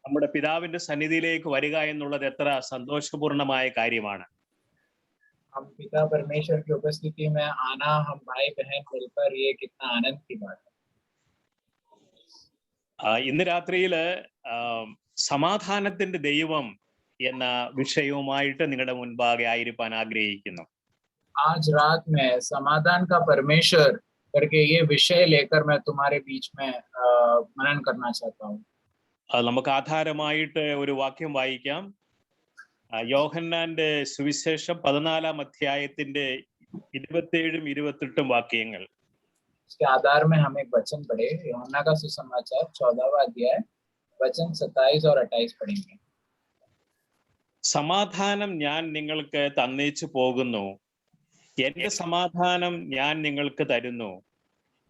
നമ്മുടെ പിതാവിന്റെ സന്നിധിയിലേക്ക് വരിക എന്നുള്ളത് എത്ര സന്തോഷപൂർണമായ കാര്യമാണ്. हम पिता परमेश्वर की उपस्थिति में आना, हम भाई बहन मिलकर, ये कितना आनंद की बात है। ഇന്ന് രാത്രിയില് സമാധാനത്തിന്റെ ദൈവം എന്ന വിഷയവുമായിട്ട് നിങ്ങളുടെ മുൻപാകെ ആയിരിക്കാൻ ആഗ്രഹിക്കുന്നു. आज रात में समाधान का परमेश्वर करके ये विषय लेकर मैं तुम्हारे बीच में मनन करना चाहता हूँ। നമുക്ക് ആധാരമായിട്ട് ഒരു വാക്യം വായിക്കാം. യോഹന്നാന്റെ സുവിശേഷം 14-ാം അധ്യായത്തിന്റെ 27-28 വാക്യങ്ങൾ. इसके आधार में हम एक वचन पढ़े, यूहन्ना का सुसमाचार 14वां अध्याय वचन 27 और 28 पढ़ेंगे। സമാധാനം ഞാൻ നിങ്ങൾക്ക് തന്നേച്ചു പോകുന്നു, എന്റെ സമാധാനം ഞാൻ നിങ്ങൾക്ക് തരുന്നു.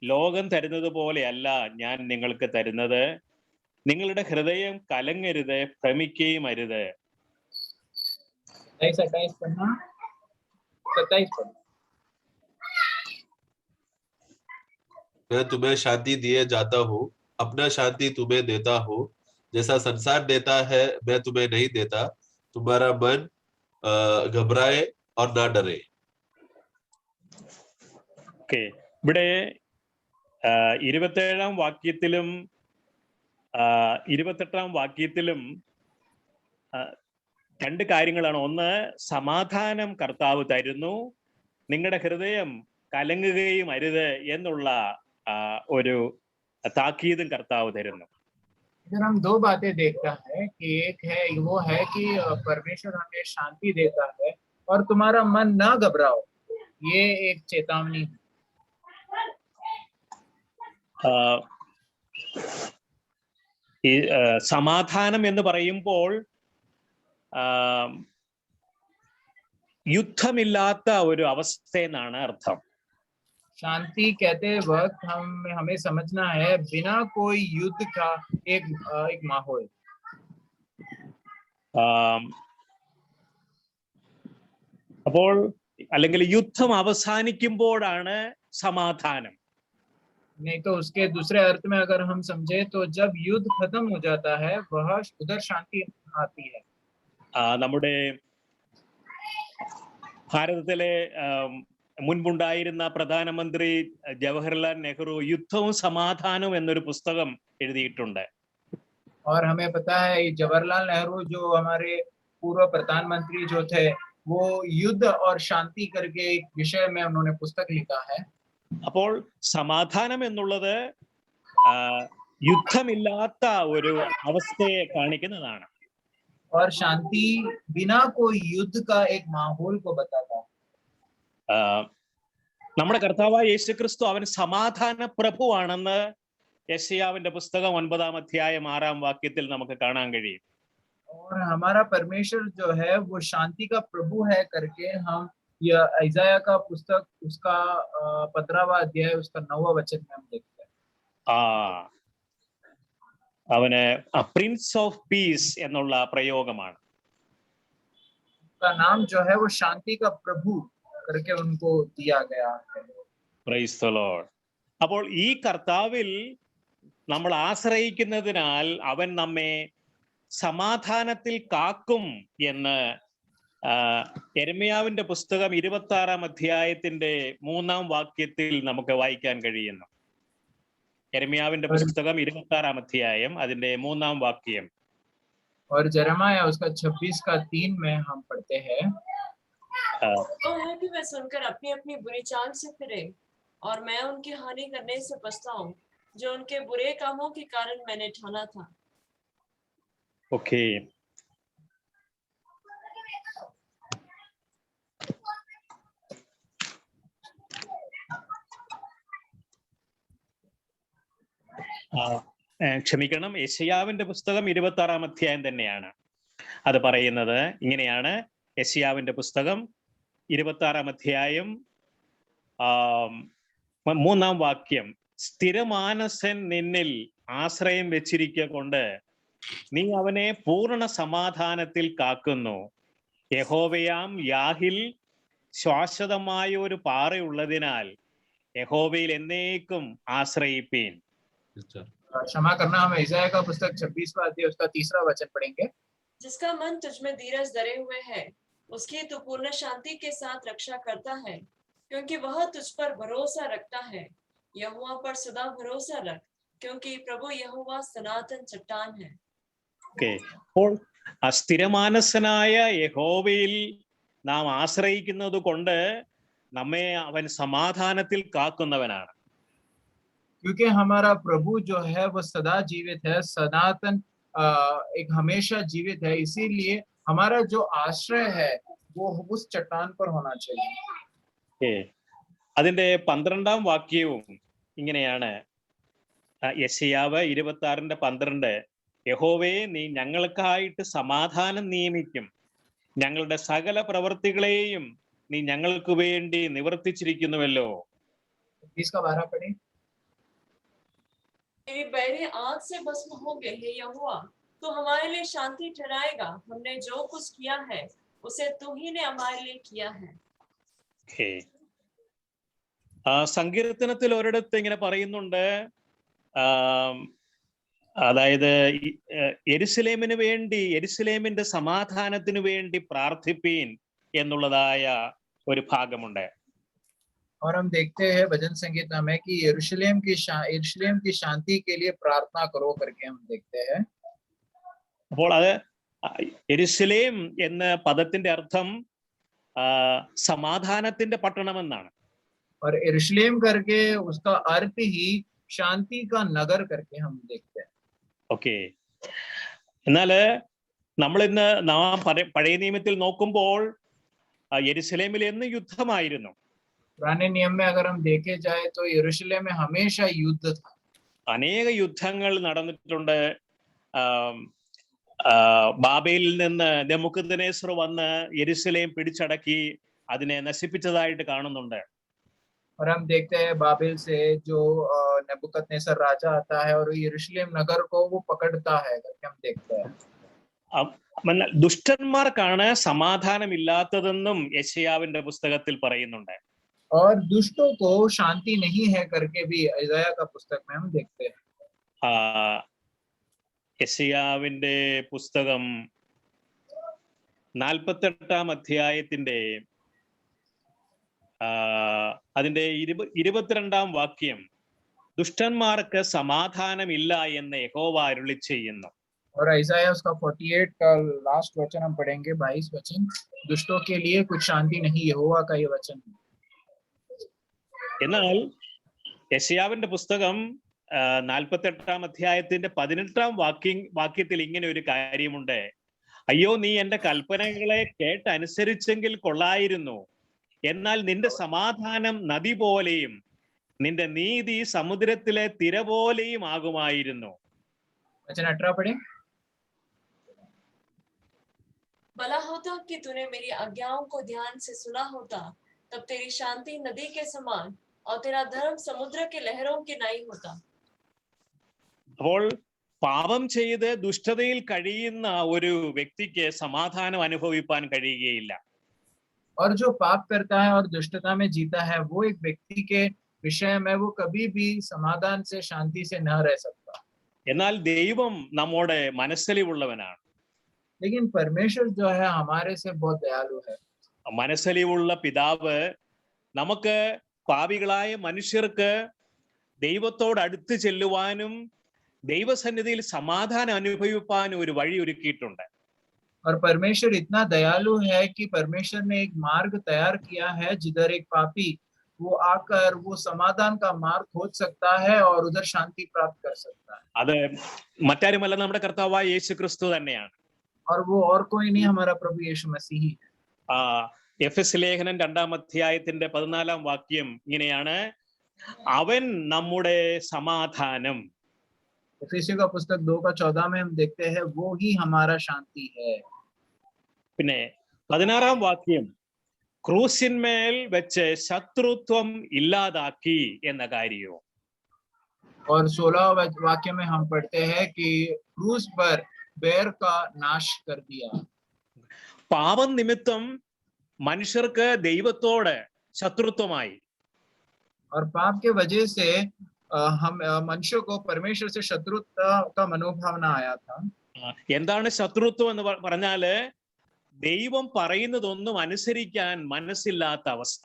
ലോകം തരുന്നത് പോലെയല്ല ഞാൻ നിങ്ങൾക്ക് തരുന്നത്. നിങ്ങളുടെ ഹൃദയം കലങ്ങരുത്, ഭ്രമിക്കുകയും അരുത്. 27 पढ़ना, 27 पढ़ना। मैं तुम्हें शांति दिए जाता हूँ, अपना शांति तुम्हें देता हूँ। जैसा संसार देता है मैं तुम्हें नहीं देता। तुम्हारा मन घबराए और ना डरे। ഇവിടെ 27-ാം വാക്യത്തിലും 28-ാം വാക്യത്തിലും രണ്ട് കാര്യങ്ങളാണ്. ഒന്ന്, സമാധാനം കർത്താവ് തരുന്നു, നിങ്ങളുടെ ഹൃദയം കലങ്ങുകയും അരുത് എന്നുള്ള ഒരു താക്കീതും കർത്താവ് തരുന്നു. इधर हम दो बातें देखता है कि एक है वो है कि परमेश्वर हमें शांति देता है और तुम्हारा मन ना घबराओ, ये एक चेतावनी है। ഈ സമാധാനം എന്ന് പറയുമ്പോൾ യുദ്ധമില്ലാത്ത ഒരു അവസ്ഥ എന്നാണ് അർത്ഥം. शांति कहते वक्त हमें समझना है बिना कोई युद्ध का एक माहौल। അപ്പോൾ അല്ലെങ്കിൽ യുദ്ധം അവസാനിക്കുമ്പോഴാണ് സമാധാനം. नहीं तो उसके दूसरे अर्थ में अगर हम समझे तो जब युद्ध खत्म हो जाता है वह उधर शांति आती है। നമ്മുടെ ഭാരതത്തിലെ മുൻപുണ്ടായിരുന്ന പ്രധാനമന്ത്രി ജവഹർലാൽ നെഹ്റു യുദ്ധവും സമാധാനവും എന്നൊരു പുസ്തകം എഴുതിയിട്ടുണ്ട്. और हमें पता है जवाहरलाल नेहरू जो हमारे पूर्व प्रधानमंत्री जो थे वो युद्ध और शांति करके एक विषय में उन्होंने पुस्तक लिखा है। അപ്പോൾ സമാധാനം എന്നുള്ളത് യുദ്ധമില്ലാത്ത ഒരു അവസ്ഥയെ കാണിക്കുന്നതാണ്. और शांति बिना कोई युद्ध का एक माहौल को बताता है। നമ്മുടെ കർത്താവായ യേശുക്രിസ്തു അവൻ സമാധാന പ്രഭുവാണെന്ന് യെശയ്യാവിന്റെ പുസ്തകം 9-ാം അധ്യായം 6-ാം വാക്യത്തിൽ നമുക്ക് കാണാൻ കഴിയും. और हमारा परमेश्वर जो है वो शांति का प्रभु है करके हम यह ईसाया का पुस्तक उसका 15वां अध्याय उसका 9वां वचन में हम देखते हैं। അവന് പ്രിൻസ് ഓഫ് പീസ് എന്നുള്ള പ്രയോഗമാണ്. उसका नाम जो है वो शांति का प्रभु करके उनको दिया गया है। Praise the Lord. അപ്പോൾ ഈ കർത്താവിൽ നമ്മൾ ആശ്രയിക്കുന്നതിനാൽ അവൻ നമ്മെ സമാധാനത്തിൽ കാക്കും എന്ന് യെരമ്യാവിന്റെ പുസ്തകം 26-ാം അധ്യായത്തിന്റെ 3-ാം വാക്യത്തിൽ നമുക്ക് വായിക്കാൻ കഴിയുന്നു. യെരമ്യാവിന്റെ പുസ്തകം 26-ാം അധ്യായം അതിന്റെ 3-ാം വാക്യം. और यिर्मयाह उसका 26 का 3 में हम पढ़ते हैं, तो है कि वे सुनकर अपनी अपनी बुरी चाल से फिरे और मैं उनकी हानि करने से पछताऊं जो उनके बुरे कामों के कारण मैंने ठाना था। ओके, ക്ഷമിക്കണം, യെശയ്യാവിന്റെ പുസ്തകം 26-ാം അധ്യായം തന്നെയാണ്. അത് പറയുന്നത് ഇങ്ങനെയാണ്. യെശയ്യാവിന്റെ പുസ്തകം 26-ാം അധ്യായം 3-ാം വാക്യം. സ്ഥിരമാനസൻ നിന്നിൽ ആശ്രയം വെച്ചിരിക്കുക കൊണ്ട് നീ അവനെ പൂർണ്ണ സമാധാനത്തിൽ കാക്കുന്നു. യഹോവയാം യാഹിൽ ശാശ്വതമായ ഒരു പാറയുള്ളതിനാൽ യഹോവയിൽ എന്നേക്കും ആശ്രയിപ്പീൻ. क्षमा करना, हम ईसाया का पुस्तक 26वां अध्याय उसका 3रा वचन पढ़ेंगे। जिसका मन तुझ में धीरज धरे हुए है, उसकी तू पूर्ण शांति के साथ रक्षा करता है, क्योंकि वह तुझ पर भरोसा रखता है। यहोवा पर सदा भरोसा रख, क्योंकि प्रभु यहोवा सनातन चट्टान है। ഓക്കെ, അപ്പോൾ ആ സ്ഥിരമാനസനായ യഹോവയിൽ നാം ആശ്രയിക്കുന്നത് കൊണ്ട് നമ്മെ അവൻ സമാധാനത്തിൽ കാക്കുന്നവനാണ്. क्योंकि हमारा प्रभु जो है वो सदा जीवित है, सनातन एक हमेशा जीवित है, इसीलिए हमारा जो आश्रय है वो उस चट्टान पर होना चाहिए। ഓക്കെ, അതിന്റെ 12ാം വാക്യവും ഇങ്ങനെയാണ്. യെശയ്യാവ് 26:12, യഹോവേ നീ ഞങ്ങൾക്കായിട്ട് സമാധാനം നിയമിക്കും, ഞങ്ങളുടെ സകല പ്രവൃത്തികളെയും നീ ഞങ്ങൾക്ക് വേണ്ടി നിവർത്തിച്ചിരിക്കുന്നുവല്ലോ. इसका 12 पढ़े। तेरी बैरी आग से भस्म हो गए, हे यहोवा तू हमारे लिए शांति ठहराएगा। हमने जो कुछ किया है उसे तू ही ने हमारे लिए किया है। ഓക്കെ, സങ്കീർത്തനത്തിൽ ഒരിടത്ത് ഇങ്ങനെ പറയുന്നുണ്ട്, അതായത് യെരുശലേമിന് വേണ്ടി, യെരുശലേമിന്റെ സമാധാനത്തിന് വേണ്ടി പ്രാർത്ഥിപ്പീൻ എന്നുള്ളതായ ഒരു ഭാഗമുണ്ട്. और हम देखते हैं भजन संगीता में कि यरूशलेम की शांति के लिए प्रार्थना करो करके हम देखते हैं। അപ്പോൾ അത് യെരുശലേം എന്ന പദത്തിന്റെ അർത്ഥം സമാധാനത്തിന്റെ പട്ടണം എന്നാണ്. और यरूशलेम करके उसका अर्थ ही शांति का नगर करके हम देखते हैं। ഓക്കെ, എന്നാല് നമ്മൾ ഇന്ന് നാം പഴയ നിയമത്തിൽ നോക്കുമ്പോൾ യെരുശലേമിൽ എന്ന് യുദ്ധമായിരുന്നു. पुराने नियम में अगर हम देखे जाए तो यरूशलेम में हमेशा युद्ध था। അനേക യുദ്ധങ്ങൾ നടന്നിട്ടുണ്ട്. ബാബേലിൽ നിന്ന് നെബൂഖദ്നേസർ വന്ന് യെരുശലേം പിടിച്ചടക്കി അതിനെ നശിപ്പിച്ചതായിട്ട് കാണുന്നുണ്ട്. और हम देखते हैं बाबिल से जो नेबुकदनेस्सर राजा आता है और यरूशलेम नगर को वो पकड़ता है करके हम देखते हैं। ദുഷ്ടന്മാർക്കാണ് സമാധാനമില്ലാത്തതെന്നും യെശയ്യാവിന്റെ പുസ്തകത്തിൽ പറയുന്നുണ്ട്. और दुष्टों को शांति नहीं है करके भी ईसाया का पुस्तक में हम देखते हैं। യെശയ്യാവിന്റെ പുസ്തകം 48ാം അധ്യായത്തിന്റെ അതിന്റെ 22ാം വാക്യം, ദുഷ്ടന്മാർക്ക് സമാധാനമില്ല എന്ന് യഹോവ അരുളി ചെയ്യുന്നു. और ईसाया उसका 48 का लास्ट वचन हम पढ़ेंगे, 22 वचन, दुष्टों के लिए कुछ शांति नहीं, यहोवा का ये वचन है। എന്നാൽ യെശയ്യാവിന്റെ പുസ്തകം 48ാം അധ്യായത്തിന്റെ 18ാം വാക്യത്തിൽ ഇങ്ങനെ ഒരു കാര്യമുണ്ട്. അയ്യോ, നീ എന്റെ കൽപ്പനകളെ കേട്ടനുസരിച്ചെങ്കിൽ കൊള്ളായിരുന്നു, എന്നാൽ നിന്റെ സമാധാനം നദി പോലെയും നിന്റെ നീതി സമുദ്രത്തിലെ തിര പോലെയും ആകുമായിരുന്നു. वचन 18 पढ़े। भला होता कि तूने मेरी आज्ञाओं को ध्यान से सुना होता, तब तेरी शांति नदी के समान और तेरा धर्म समुद्र के लहरों के नहीं होता। അപ്പോൾ പാപം ചെയ്ത് ദുഷ്ടതയിൽ കഴിയുന്ന ഒരു വ്യക്തിക്ക് സമാധാനം അനുഭവിപ്പാൻ കഴിയുകയില്ല. और जो पाप करता है और दुष्टता में जीता है वो एक व्यक्ति के विषय में वो कभी भी समाधान से, शांति से न रह सकता। എന്നാൽ ദൈവം നമ്മുടെ മനസ്സലിവുള്ളവനാണ്. लेकिन परमेश्वर जो है हमारे से बहुत दयालु है। മനസ്സലിവുള്ള പിതാവ് നമുക്ക് പാപികളായ മനുഷ്യർക്ക് ദൈവത്തോട് അടുത്ത് ചെല്ലുവാനും ദൈവസന്നിധിയിൽ സമാധാനം അനുഭവിപ്പാനും ഒരു വഴി ഒരുക്കിയിട്ടുണ്ട്. और परमेश्वर इतना दयालु है कि परमेश्वर ने एक मार्ग तैयार किया है जिधर एक पापी वो आकर वो समाधान का मार्ग खोज सकता है और उधर शांति प्राप्त कर सकता है। അത് മറ്റാരുമല്ല, നമ്മുടെ കർത്താവായ യേശുക്രിസ്തു തന്നെയാണ്. और वो और कोई नहीं, हमारा प्रभु यीशु मसीह ही है। എഫെസ് ലേഖനം 2ാം അധ്യായത്തിന്റെ 14ാം വാക്യം ഇങ്ങനെയാണ്, അവൻ നമ്മുടെ സമാധാനം. एफेसियों का पुस्तक 2 का 14 में हम देखते हैं वो ही हमारा शांति है। പിന്നെ 16ാം വാക്യം, ക്രൂസിന്മേൽ വെച്ച് ശത്രുത്വം ഇല്ലാതാക്കി എന്ന കാര്യവും. और 16 वाक्य में हम पढ़ते हैं कि क्रूस पर बैर का नाश कर दिया। പാപം നിമിത്തം മനുഷ്യർക്ക് ദൈവത്തോട് ശത്രുത്വമായി. और पाप के वजह से हम मनुष्यों को परमेश्वर से शत्रुता का मनोभावना आया था। എന്താണ് ശത്രുത്വം എന്ന് പറഞ്ഞാല് ദൈവം പറയുന്നതൊന്നും അനുസരിക്കാൻ മനസ്സില്ലാത്ത അവസ്ഥ.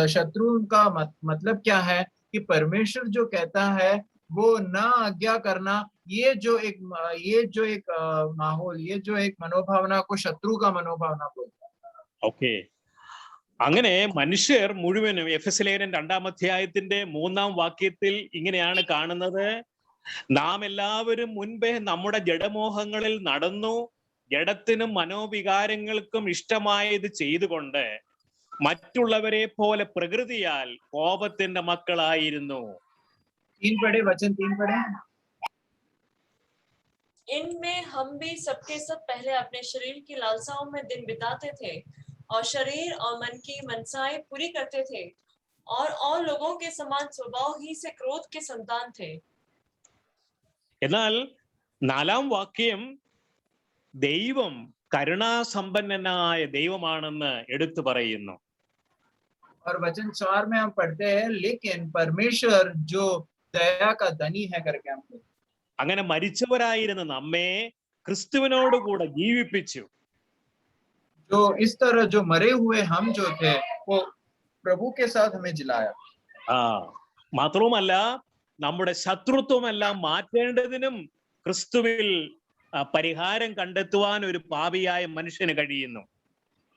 शत्रु का मतलब क्या है कि परमेश्वर जो कहता है वो न आज्ञा करना, ये जो एक माहौल, ये जो एक मनोभावना को शत्रु का मनोभावना बोलता है। ഓക്കെ, അങ്ങനെ മനുഷ്യർ മുഴുവനും എഫെസ്യലേഖനം 2-ാം അധ്യായത്തിന്റെ 3-ാം വാക്യത്തിൽ ഇങ്ങനെയാണ് കാണുന്നത്. നാം എല്ലാവരും മുൻപേ നമ്മുടെ ജഡമോഹങ്ങളിൽ നടന്നു, ജഡത്തിനും മനോവികാരങ്ങൾക്കും ഇഷ്ടമായത് ചെയ്തുകൊണ്ട് മറ്റുള്ളവരെ പോലെ പ്രകൃതിയാൽ കോപത്തിന്റെ മക്കളായിരുന്നു. 3 पढ़े, वचन 3 पढ़े। इनमें हम भी सबके सब पहले अपने शरीर की लालसाओं में दिन बिताते थे और शरीर और मन की मनसाएं पूरी करते थे और लोगों के समान स्वभाव ही से क्रोध के संतान थे। എന്നാൽ 4-ാം വാക്യം ദൈവം കരുണാസമ്പന്നനായ ദൈവമാണെന്ന് എടുത്തു പറയുന്നു. और वचन 4 में हम पढ़ते हैं, लेकिन परमेश्वर जो दया का धनी है करके हम पढ़ते हैं। അങ്ങനെ മരിച്ചവരായിരുന്ന നമ്മെ ക്രിസ്തുവിനോട് കൂടെ ജീവിപ്പിച്ചു. जो इस तरह जो मरे हुए हम जो थे वो प्रभु के साथ हमें जिलाया। മാത്രവുമല്ല നമ്മുടെ ശത്രുത്വമെല്ലാം മാറ്റേണ്ടതിനും ക്രിസ്തുവിൽ പരിഹാരം കണ്ടെത്തുവാൻ ഒരു പാപിയായ മനുഷ്യന് കഴിയുന്നു.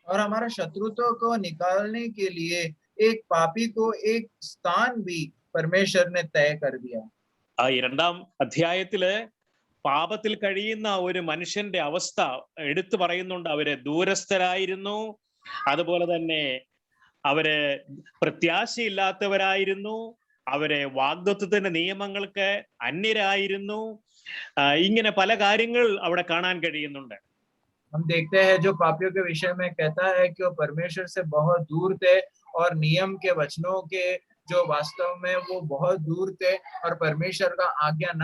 और हमारा शत्रुत्व को निकालने के लिए एक पापी को एक स्थान भी परमेश्वर ने तय कर दिया। ഈ 2-ാം അധ്യായത്തില് പാപത്തിൽ കഴിയുന്ന ഒരു മനുഷ്യന്റെ അവസ്ഥ എടുത്തു പറയുന്നുണ്ട്. അവര് ദൂരസ്ഥരായിരുന്നു, അതുപോലെ തന്നെ അവര് പ്രത്യാശയില്ലാത്തവരായിരുന്നു, അവരെ വാഗ്ദത്തത്തിന്റെ നിയമങ്ങൾക്ക് അന്യരായിരുന്നു. ഇങ്ങനെ പല കാര്യങ്ങൾ അവിടെ കാണാൻ കഴിയുന്നുണ്ട്. हम देखते हैं जो पापियों के विषय में कहता है कि वो परमेश्वर से बहुत दूर थे और नियम के वचनों के जो वास्तव में वो बहुत दूर थे और परमेश्वर का आज्ञा न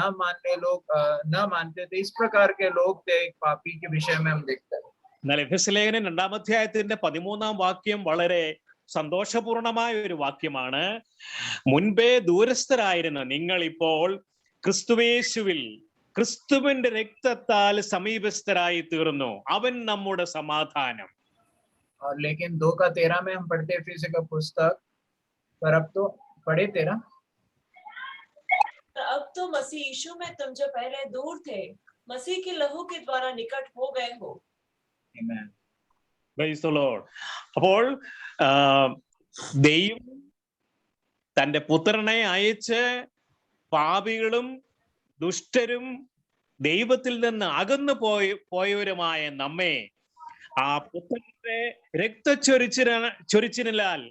मानते थे, इस प्रकार के लोग थे पापी के विषय में हम देखते हैं। എന്നാൽ എഫെസ്യലേഖനം 2-ാം അധ്യായത്തിന്റെ 13-ാം വാക്യം വളരെ സന്തോഷപൂർണമായ ഒരു വാക്യമാണ്. മുൻപേ ദൂരസ്ഥരായിരുന്ന നിങ്ങൾ ഇപ്പോൾ ക്രിസ്തുവേശുവിൽ ക്രിസ്തുവിന്റെ രക്തത്താൽ സമീപസ്ഥരായി തീർന്നു, അവൻ നമ്മുടെ സമാധാനം. और लेकिन 2:13 में हम पढ़ते हैं फिर से का पुस्तक, पर अब तो पढ़े 13। अब तो मसीह यीशु में तुम जो पहले दूर थे मसीह के लहू के द्वारा निकट हो गए हो। Amen. Praise the Lord. അപ്പോൾ ദൈവം തന്റെ പുത്രനെ അയച്ച് പാപികളും ദുഷ്ടരും ദൈവത്തിൽ നിന്ന് അകന്നു പോയവരുമായ നമ്മെ ആ പുത്രന്റെ രക്തച്ചൊരിച്ചിനാൽ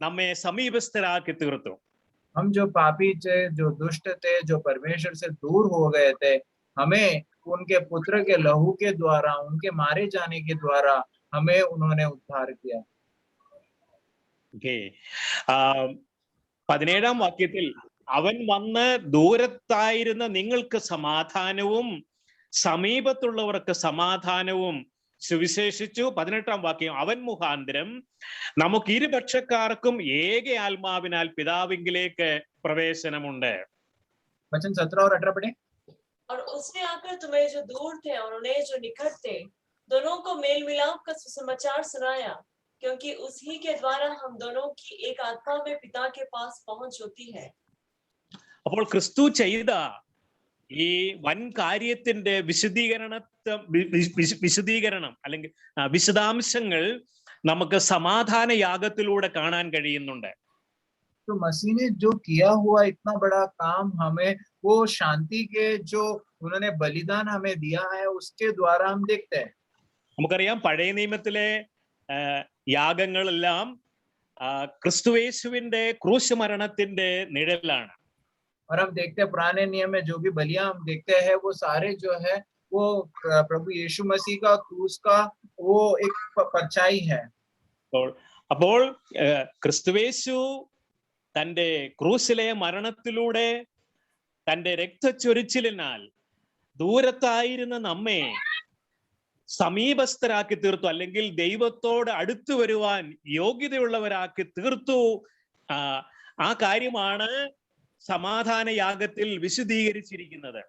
നമ്മെ സമീപസ്ഥരാക്കി തീർത്തു. हम जो पापी थे, जो दुष्ट थे, जो परमेश्वर से दूर हो गए थे, हमें उनके पुत्र के लहू के द्वारा, उनके मारे जाने के द्वारा हमें उन्होंने उद्धार किया। 17-ാം വാക്യത്തിൽ അവൻ വന്ന് ദൂരത്തായിരുന്ന നിങ്ങൾക്ക് സമാധാനവും സമീപത്തുള്ളവർക്ക് സമാധാനവും സുവിശേഷിച്ചു. 18-ാം വാക്യം അവൻ മുഖാന്തരം നമുക്ക് ഇരുപക്ഷക്കാർക്കും ഏക ആത്മാവിനാൽ പിതാവിങ്കിലേക്ക് പ്രവേശനമുണ്ട്. वचन 17 और 18 पढ़े। और उसने आकर तुम्हें जो दूर थे और उन्हें जो निकट थे दोनों को मेल मिलाप का सुसमाचार सुनाया, क्योंकि उसी के द्वारा हम दोनों की एक आत्मा में पिता के पास पहुंच होती है। അപ്പോൾ ക്രിസ്തു ചെയ്ത ഈ വൻ കാര്യത്തിന്റെ വിശദീകരണം അല്ലെങ്കിൽ വിശദാംശങ്ങൾ നമുക്ക് സമാധാന യാഗത്തിലൂടെ കാണാൻ കഴിയുന്നുണ്ട്. तो मसीह ने जो किया हुआ इतना बड़ा काम, हमें वो शांति के जो उन्होंने बलिदान हमें दिया है उसके द्वारा हम देखते हैं। നമുക്കറിയാം പഴയ നിയമത്തിലെ യാഗങ്ങളെല്ലാം ക്രിസ്തുയേശുവിന്റെ ക്രൂശ് മരണത്തിന്റെ നിഴലാണ്. और हम देखते हैं पुराने नियम में जो भी बलियां हम देखते हैं वो सारे जो है वो प्रभु यीशु मसीह का क्रूस का वो एक परछाई है। അപ്പോൾ ക്രിസ്തുയേശു തന്റെ ക്രൂശിലെ മരണത്തിലൂടെ തന്റെ രക്തച്ചൊരിച്ചിലിനാൽ ദൂരത്തായിരുന്ന നമ്മെ സമീപസ്ഥരാക്കി തീർത്തു, അല്ലെങ്കിൽ ദൈവത്തോട് അടുത്തു വരുവാൻ യോഗ്യതയുള്ളവരാക്കി തീർത്തു. ആ കാര്യമാണ് സമാധാന യാഗത്തിൽ വിശുദ്ധീകരിച്ചിരിക്കുന്നത്.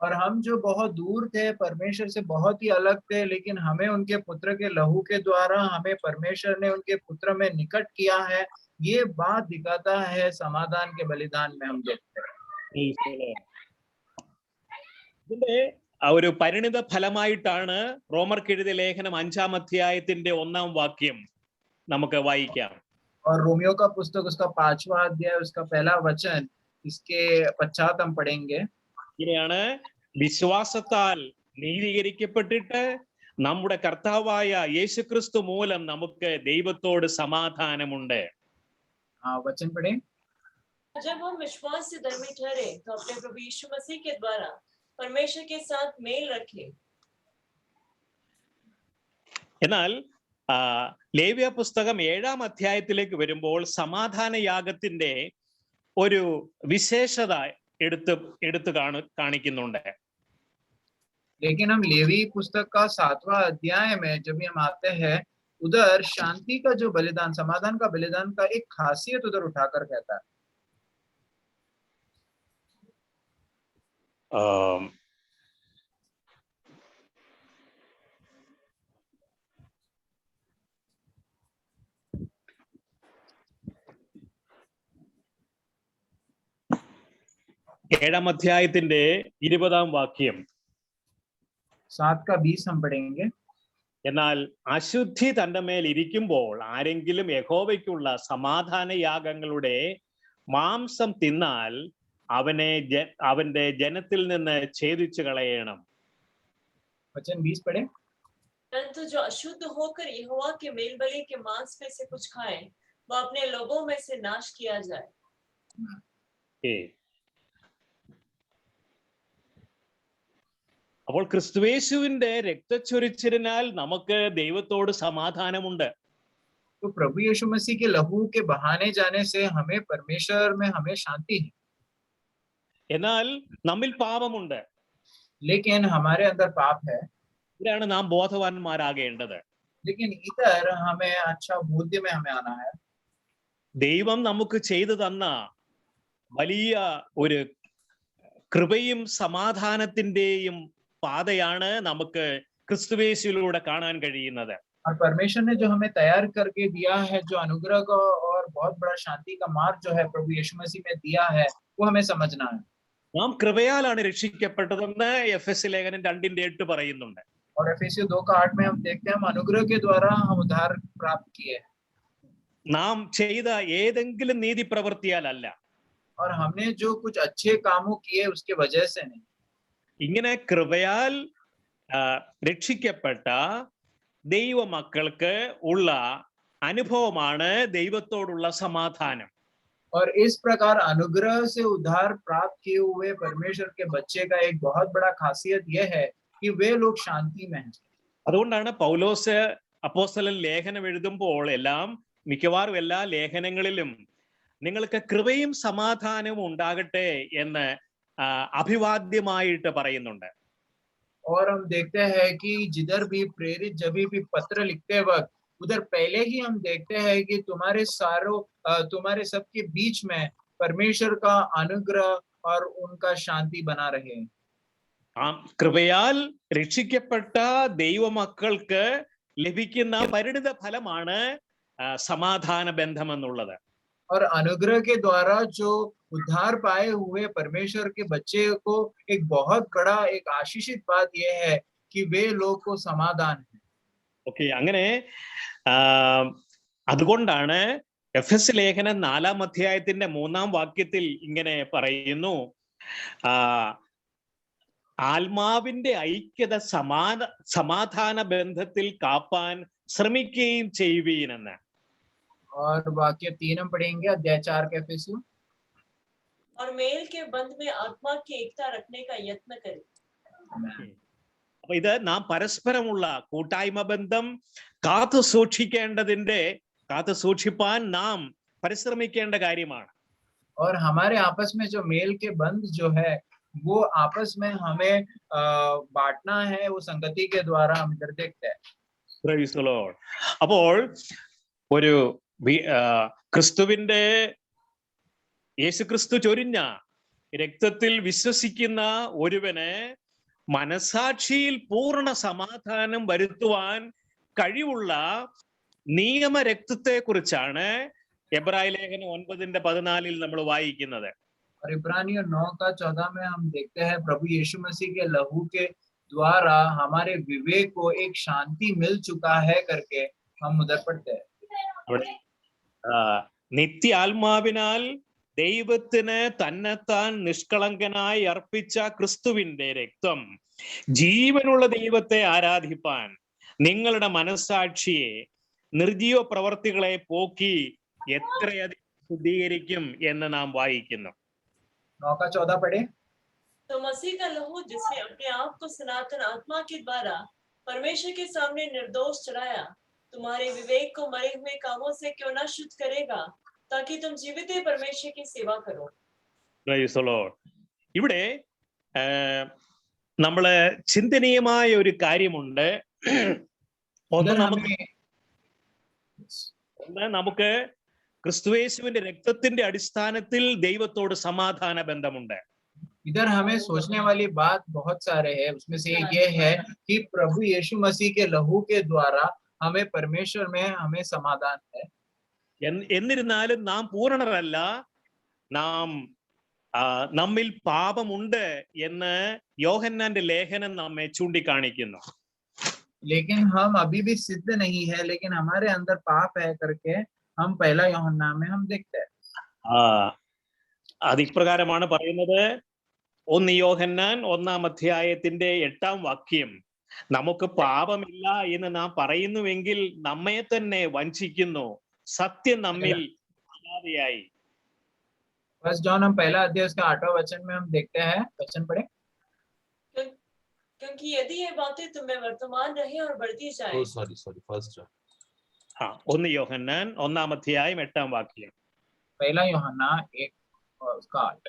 और हम जो बहुत दूर थे, परमेश्वर से बहुत ही अलग थे, लेकिन हमें उनके पुत्र के लहू के द्वारा हमें परमेश्वर ने उनके पुत्र में निकट किया है। ये बात दिखाता है समाधान के बलिदान में हम देखते हैं। ഇതിന്റെ ഒരു പരിണിത ഫലമായിട്ടാണ് റോമർക്കെഴുതിയ ലേഖനം 5-ാം അധ്യായത്തിന്റെ 1-ാം വാക്യം നമുക്ക് വായിക്കാം. और रोमियो का पुस्तक उसका 5वां अध्याय उसका पहला वचन, इसके पश्चात हम पढ़ेंगे. ഇങ്ങനെയാണ്, വിശ്വാസത്താൽ നീതീകരിക്കപ്പെട്ടിട്ട് നമ്മുടെ കർത്താവായ യേശുക്രിസ്തു മൂലം നമുക്ക് ദൈവത്തോട് സമാധാനമുണ്ട്. वचन पढ़ें. जब हम विश्वास से धर्मी ठहरे तो अपने प्रभु यीशु मसीह के द्वारा परमेश्वर के साथ मेल रखें. എന്നാൽ ലേവ്യ പുസ്തകം 7-ാം അധ്യായത്തിലേക്ക് വരുമ്പോൾ സമാധാന യാഗത്തിന്റെ ഒരു വിശേഷത എടുത്ത് കാണിക്കുന്നുണ്ട്. लेकिन हम लेवी पुस्तक का 7वां अध्याय में जब हम आते हैं, उधर शांति का जो बलिदान, समाधान का बलिदान का एक खासियत उधर उठाकर कहता है. ഏഴാം അധ്യായത്തിന്റെ 20-ാം വാക്യം. 7 का 20 हम पढ़ेंगे. എന്നാൽ അശുദ്ധി തന്റെ മേൽ ഇരിക്കുമ്പോൾ ആരെങ്കിലും യഹോവയ്ക്കുള്ള സമാധാന യാഗങ്ങളുടെ മാംസം തിന്നാൽ അവന്റെ ജനത്തിൽ നിന്ന് ഛേദിച്ചു കളയണം. वचन 20 पढ़े. परंतु जो अशुद्ध होकर यहोवा के मेल बलि के मांस में से कुछ खाए, वह अपने लोगों में से नाश किया जाए. അപ്പോൾ ക്രിസ്തുയേശുവിന്റെ രക്തച്ചൊരിച്ചിലിനാൽ നമുക്ക് ദൈവത്തോട് സമാധാനമുണ്ട്. तो प्रभु यीशु मसीह के लहू के बहाने जाने से हमें परमेश्वर में हमें शांति है. എന്നാൽ നമ്മിൽ പാപമുണ്ട്. लेकिन हमारे अंदर पाप है. ഇവിടെയാണ് നാം ബോധവാന്മാരാകേണ്ടത്. लेकिन इधर हमें अच्छा बोध्य में हमें आना है. ദൈവം നമുക്ക് ചെയ്തു തന്ന വലിയ ഒരു കൃപയും സമാധാനത്തിന്റെയും പാതയാണ് നമുക്ക് ക്രിസ്തുയേശുവിലൂടെ കാണാൻ കഴിയുന്നത്. और परमेश्वर ने जो हमें तैयार करके दिया है, जो अनुग्रह का और बहुत बड़ा शांति का मार्ग जो है प्रभु यीशु मसीह में दिया है, वो हमें समझना है. നാം കൃപയാലാണ് രക്ഷിക്കപ്പെട്ടതെന്ന് എഫെസ്യ ലേഖനം 2:8 പറയുന്നുണ്ട്. और एफेसियों 2:8 में हम देखते हैं हम अनुग्रह के द्वारा हम उद्धार प्राप्त किए. നാം ചെയ്ത ഏതെങ്കിലും നീതി പ്രവൃത്തിയാലല്ല. और हमने जो कुछ अच्छे कामों किए उसके वजह से नहीं. ഇങ്ങനെ കൃപയാൽ രക്ഷിക്കപ്പെട്ട ദൈവമക്കൾക്ക് ഉള്ള അനുഭവമാണ് ദൈവത്തോടുള്ള സമാധാനം. और इस प्रकार अनुग्रह से उद्धार प्राप्त किए हुए परमेश्वर के बच्चे का एक बहुत बड़ा खासियत यह है कि वे लोग शांति में हैं. അതുകൊണ്ടാണ് പൗലോസ് അപ്പോസ്തലൻ ലേഖനം എഴുതുമ്പോൾ മിക്കവാറും എല്ലാ ലേഖനങ്ങളിലും നിങ്ങൾക്ക് കൃപയും സമാധാനവും ഉണ്ടാകട്ടെ എന്ന് അഭിവാദ്യമായിട്ട് പറയുന്നുണ്ട്. और हम देखते हैं कि जिधर भी प्रेरित जब भी पत्र लिखते वक्त उधर पहले ही हम देखते हैं कि तुम्हारे सबके बीच में परमेश्वर का अनुग्रह और उनका शांति बना रहे. കൃപയാൽ രക്ഷിക്കപ്പെട്ട ദൈവമക്കൾക്ക് ലഭിക്കുന്ന പരിണിത ഫലമാണ് സമാധാന ബന്ധം എന്നുള്ളത്. और अनुग्रह के द्वारा जो उद्धार पाए हुए परमेश्वर के बच्चे को एक बहुत बड़ा एक आशीषित बात यह है कि वे लोग को समाधान है. ഓക്കെ, അങ്ങനെ അതുകൊണ്ടാണ് എഫെസ്യ ലേഖനം 4-ാം അധ്യായത്തിന്റെ 3-ാം വാക്യത്തിൽ ഇങ്ങനെ പറയുന്നു, ആത്മാവിന്റെ ഐക്യത സമാധാന ബന്ധത്തിൽ കാപ്പാൻ ശ്രമിക്കുകയും ചെയ്യുവീനെന്ന്. और वाक्य 3 हम पढ़ेंगे अध्याय 4 के एफेसियों. और मेल के बंध में आत्मा की एकता रखने का यत्न करें. അപ്പൊ ഇത് നാം പരസ്പരമുള്ള കൂട്ടായ്മ ബന്ധം കാത്തു സൂക്ഷിപ്പാൻ നാം പരിശ്രമിക്കേണ്ട കാര്യമാണ്. और हमारे आपस में जो मेल के बंध जो है वो आपस में हमें बांटना है, वो संगति के द्वारा हम इधर देखते हैं. Praise the Lord. അപ്പോൾ ഒരു ക്രിസ്തുവിന്റെ യേശുക്രിസ്തു ചൊരിഞ്ഞ രക്തത്തിൽ വിശ്വസിക്കുന്ന ഒരുവന് മനസാക്ഷിയിൽ പൂർണ്ണ സമാധാനം വരുത്തുവാൻ കഴിവുള്ള നിയമരക്തത്തെ കുറിച്ചാണ് എബ്രായ ലേഖനം 9:14 നമ്മൾ വായിക്കുന്നത്. और इब्रानियों 9:14 में हम देखते हैं प्रभु यीशु मसीह के लहू के द्वारा हमारे विवेक को एक शांति मिल चुका है करके हम उधर पढ़ते हैं. നിത്യ ആത്മാവിനാൽ ദൈവത്തിന് തന്നെത്താൻ നിഷ്കളങ്കനായി അർപ്പിച്ച ക്രിസ്തുവിന്റെ രക്തം ജീവനുള്ള ദൈവത്തെ ആരാധിപ്പാൻ നിങ്ങളുടെ മനസ്സാക്ഷിയെ നിർജീവ പ്രവർത്തികളെ പോക്കി എത്രയധികം ശുദ്ധീകരിക്കും എന്ന് നാം വായിക്കുന്നു. 9:14 पढ़े. तो मसीह का लहू जिसने अपने आप को सनातन आत्मा के द्वारा परमेश्वर के सामने निर्दोष चढ़ाया, तुम्हारे विवेक को मरे हुए कामों से क्यों ना शुद्ध करेगा, ताकि तुम जीवित परमेश्वर की सेवा करो. Praise the Lord. ഇവിടെ നമ്മള് ചിന്തനീയമായ ഒരു കാര്യമുണ്ട്. ഒന്ന് നമുക്ക് ക്രിസ്തുയേശുവിന്റെ രക്തത്തിന്റെ അടിസ്ഥാനത്തിൽ ദൈവത്തോട് സമാധാന ബന്ധമുണ്ട്. इधर हमें सोचने वाली बात बहुत सारे है. उसमें से एक ये है कि प्रभु यीशु मसीह के लहू के द्वारा हमें परमेश्वर में हमें समाधान है. എന്നിരുന്നാലും നാം പൂർണ്ണരല്ല, നാം നമ്മിൽ പാപമുണ്ട് എന്ന് യോഹന്നാന്റെ ലേഖനം നമ്മെ ചൂണ്ടിക്കാണിക്കുന്നു. लेकिन हम अभी भी सिद्ध नहीं है, लेकिन हमारे अंदर पाप है करके हम पहला യോഹന്നാൻ में हम देखते हैं. അത് ഇപ്രകാരമാണ് പറയുന്നത്. 1 യോഹന്നാൻ 1-ാം നമുക്ക് പാപമില്ല എന്ന് നാം പറയുന്നുവെങ്കിൽ നമ്മെ തന്നെ വഞ്ചിക്കുന്നു, സത്യം നമ്മിൽ ഇല്ലാതെയായി. फर्स्ट जॉन हम पहला अध्याय उसका 8वां वचन में हम देखते हैं. वचन पढ़े. क्योंकि यदि ये बातें तुम्हें वर्तमान रहे और बढ़ती जाए. First John. 1 യോഹന്നാൻ 1-ാം അധ്യായം 8-ാം. पहला यूहन्ना 1 और उसका 8.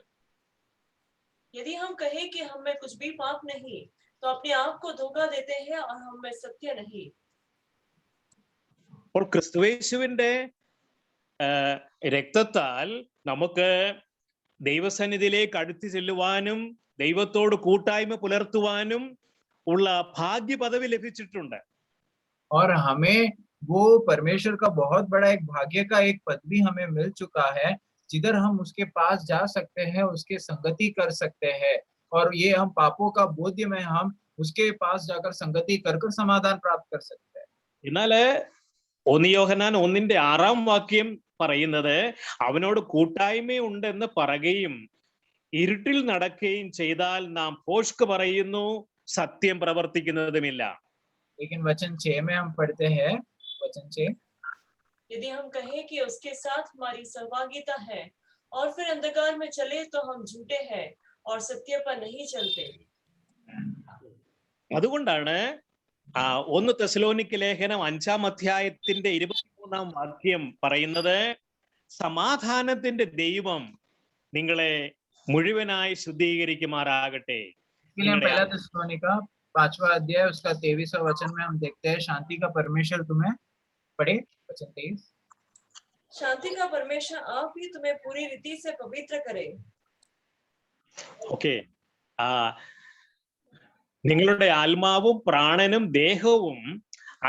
यदि हम कहें कि हम में कुछ भी पाप नहीं, तो अपने आप को धोखा देते हैं और हम में सत्य नहीं. और ക്രിസ്തുയേശുവിന്റെ രക്തത്താൽ നമുക്ക് ദൈവസന്നിധിയിലേക്ക് അടുത്തു ചെല്ലുവാനും ദൈവത്തോട് കൂട്ടായ്മ പുലർത്തുവാനും ഉള്ള ഭാഗ്യ പദവി ലഭിച്ചിട്ടുണ്ട്. और हमें वो परमेश्वर का बहुत बड़ा एक भाग्य का एक पद भी हमें मिल चुका है, जिधर हम उसके पास जा सकते हैं, उसके संगति कर सकते हैं. और ये हम पापों का बोध्य में हम उसके पास जाकर संगति कर समाधान प्राप्त कर सकते हैं. എന്നാല് 1 യോഹന്നാൻ 1:6 പറയുന്നത് അവനോട് കൂട്ടായ്മയുണ്ടെന്ന് പറയുകയും ഇരുട്ടിൽ നടക്കുകയും ചെയ്താൽ നാം ഭോഷ്ക് പറയുന്നു, സത്യം പ്രവർത്തിക്കുന്നതുമില്ല. लेकिन वचन 6 में हम पढ़ते हैं. वचन 6. यदि हम कहें कि उसके साथ हमारी सहभागिता है और फिर अंधकार में चले तो हम झूठे हैं और सत्य पर नहीं चलते. അതുകൊണ്ടാണ് 1 തെസ്സലോനിക്ക ലേഖനം 5-ാം അധ്യായത്തിന്റെ 23-ാം വാക്യം പറയുന്നത്, സമാധാനത്തിന്റെ ദൈവം നിങ്ങളെ മുഴുവനായി ശുദ്ധീകരിക്കുമാറാകട്ടെ. पहला तेस्सलोनिका 5वां अध्याय उसका 23वां वचन में हम देखते हैं, शांति का परमेश्वर तुम्हें. पढ़े वचन 23. शांति का परमेश्वर आप ही तुम्हें पूरी रीति से पवित्र करे. ഓക്കെ. നിങ്ങളുടെ ആത്മാവും പ്രാണനും ദേഹവും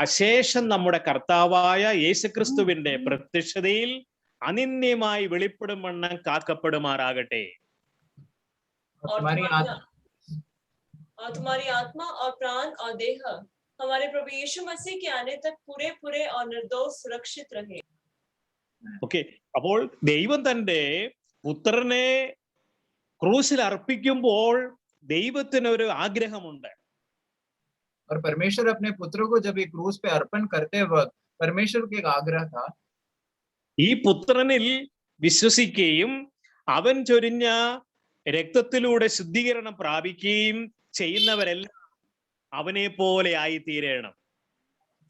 അശേഷം നമ്മുടെ കർത്താവായ യേശുക്രിസ്തുവിന്റെ പ്രത്യക്ഷതയിൽ അനിന്യമായി വെളിപ്പെടും വണ്ണം കാക്കപ്പെടുമാറാകട്ടെ. और तुम्हारी आत्मा और प्राण और देह हमारे प्रभु यीशु मसीह के आने तक पूरे पूरे और निर्दोष सुरक्षित रहे. ഓക്കെ. അപ്പോൾ ദൈവം തന്റെ പുത്രനെ ക്രൂശിൽ അർപ്പിക്കുമ്പോൾ ദൈവത്തിന് ഒരു ആഗ്രഹമുണ്ട്. और परमेश्वर अपने पुत्र को जब एक क्रूस पे अर्पण करते वक्त परमेश्वर का एक आग्रह था, ഈ പുത്രനിൽ വിശ്വസിക്കുകയും അവൻ ചൊരിഞ്ഞ രക്തത്തിലൂടെ ശുദ്ധീകരണം പ്രാപിക്കുകയും ചെയ്യുന്നവരെല്ലാം അവനെ പോലെ ആയി തീരണം.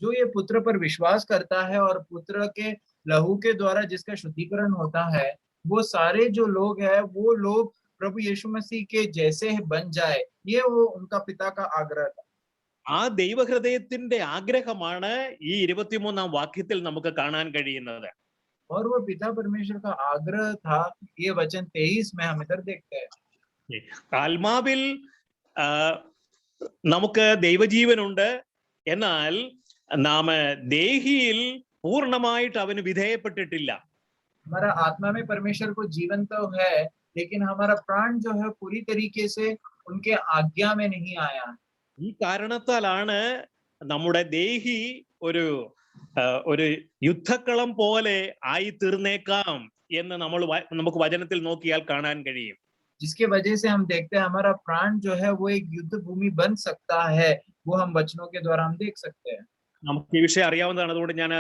जो ये पुत्र पर विश्वास करता है और पुत्र के लहू के द्वारा जिसका शुद्धिकरण होता है, वो सारे जो लोग हैं वो लोग प्रभु यीशु मसीह के जैसे बन जाए, ये वो उनका पिता का आग्रह था. ആ ദൈവഹൃദയത്തിന്റെ ആഗ്രഹമാണ് ഈ 23-ാം വാക്യത്തിൽ നമുക്ക് കാണാൻ കഴിയുന്നത്. और वो पिता परमेश्वर का आग्रह था, ये वचन 23 में हम इधर देखते हैं। ആത്മാവിൽ ആ, നമുക്ക് ദൈവജീവനുണ്ട്, എന്നാൽ നാം ദേഹിയിൽ പൂർണ്ണമായിട്ട് അവന് വിധേയപ്പെട്ടിട്ടില്ല. हमारा आत्मा में परमेश्वर को जीवन तो है, लेकिन हमारा प्राण जो है पूरी तरीके से उनके आज्ञा में नहीं आया। ഈ കാരണത്താലാണ് നമ്മുടെ ദേഹി ഒരു ഒരു യുദ്ധക്കളം പോലെ ആയി തീർന്നേക്കാം എന്ന് നമുക്ക് വചനത്തിൽ നോക്കിയാൽ കാണാൻ കഴിയും. जिसके वजह से हम देखते हैं हमारा प्राण जो है वो एक युद्ध भूमि बन सकता है, वो हम वचनों के द्वारा हम देख सकते हैं। നമുക്ക് ഈ വിഷയം അറിയാവുന്നതാണ്, അതുകൊണ്ട് ഞാൻ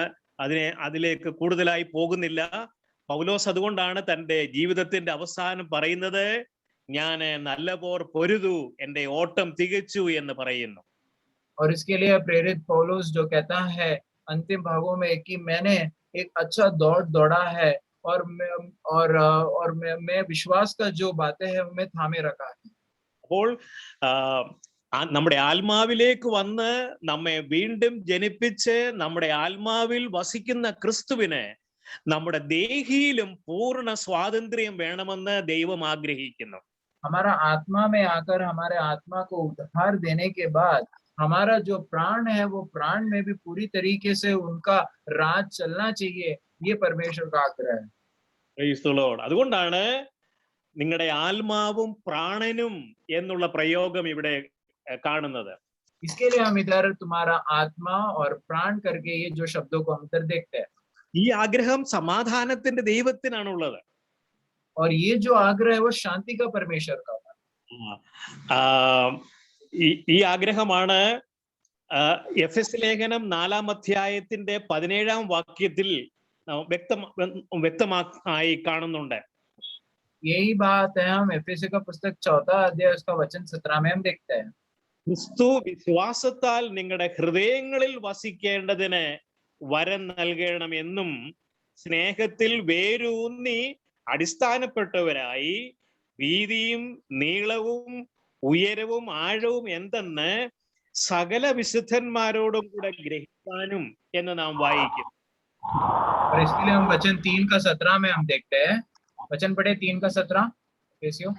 അതിലേക്ക് കൂടുതലായി പോകുന്നില്ല. പൗലോസ് അതുകൊണ്ടാണ് തന്റെ ജീവിതത്തിന്റെ അവസാനം പറയുന്നത്, ഞാൻ നല്ല പോർ പൊരുതു, എന്റെ ഓട്ടം തികച്ചു എന്ന് പറയുന്നു. और इसके लिए प्रेरित पौलुस जो कहता है अंतिम भागों में कि मैंने एक अच्छा दौड़ दौड़ा है और मैं विश्वास का जो बातें हैं मैं थामे रखा है। അപ്പോൾ നമ്മുടെ ആത്മാവിലേക്ക് വന്ന് നമ്മെ വീണ്ടും ജനിപ്പിച്ച് നമ്മുടെ ആത്മാവിൽ വസിക്കുന്ന ക്രിസ്തുവിന് നമ്മുടെ ദേഹിയിലും പൂർണ്ണ സ്വാതന്ത്ര്യം വേണമെന്ന് ദൈവം ആഗ്രഹിക്കുന്നു. हमारा आत्मा में आकर हमारे आत्मा को उद्धार देने के बाद हमारा जो प्राण है वो प्राण में भी पूरी तरीके से उनका राज चलना चाहिए, ये परमेश्वर का आग्रह है। Praise the Lord. അതുകൊണ്ടാണ് നിങ്ങളുടെ ആത്മാവും പ്രാണനും എന്നുള്ള പ്രയോഗം ഇവിടെ കാണുന്നത്. इसके लिए हम इधर तुम्हारा आत्मा और प्राण करके ये जो शब्दों को हम इधर देखते हैं। ഈ ആഗ്രഹം സമാധാനത്തിന്റെ ദൈവത്തിനാണുള്ളത്. और ये जो आग्रह है वो शांति का परमेश्वर का ഈ ആഗ്രഹമാണ് എഫെസ് ലേഖനം 4-ാം അധ്യായത്തിന്റെ 17-ാം വാക്യത്തിൽ വ്യക്തമായി കാണുന്നുണ്ട്. यही बात है, हम एफेसी का पुस्तक 4 अध्याय उसका वचन 17 में हम देखते हैं। ക്രിസ്തു വിശ്വാസത്താൽ നിങ്ങളുടെ ഹൃദയങ്ങളിൽ വസിക്കേണ്ടതിന് വരം നൽകണമെന്നും സ്നേഹത്തിൽ വേരൂന്നി അടിസ്ഥാനപ്പെട്ടവരായി വീതിയും നീളവും ഉയരവും ആഴവും എന്തെന്ന് സകല വിശുദ്ധന്മാരോടും കൂടെ ഗ്രഹിക്കാനും എന്ന് നാം വായിക്കും. और इसके लिए हम वचन 3 का 17 में हम देखते हैं। वचन पढ़े 3 का 17। कैसे हो?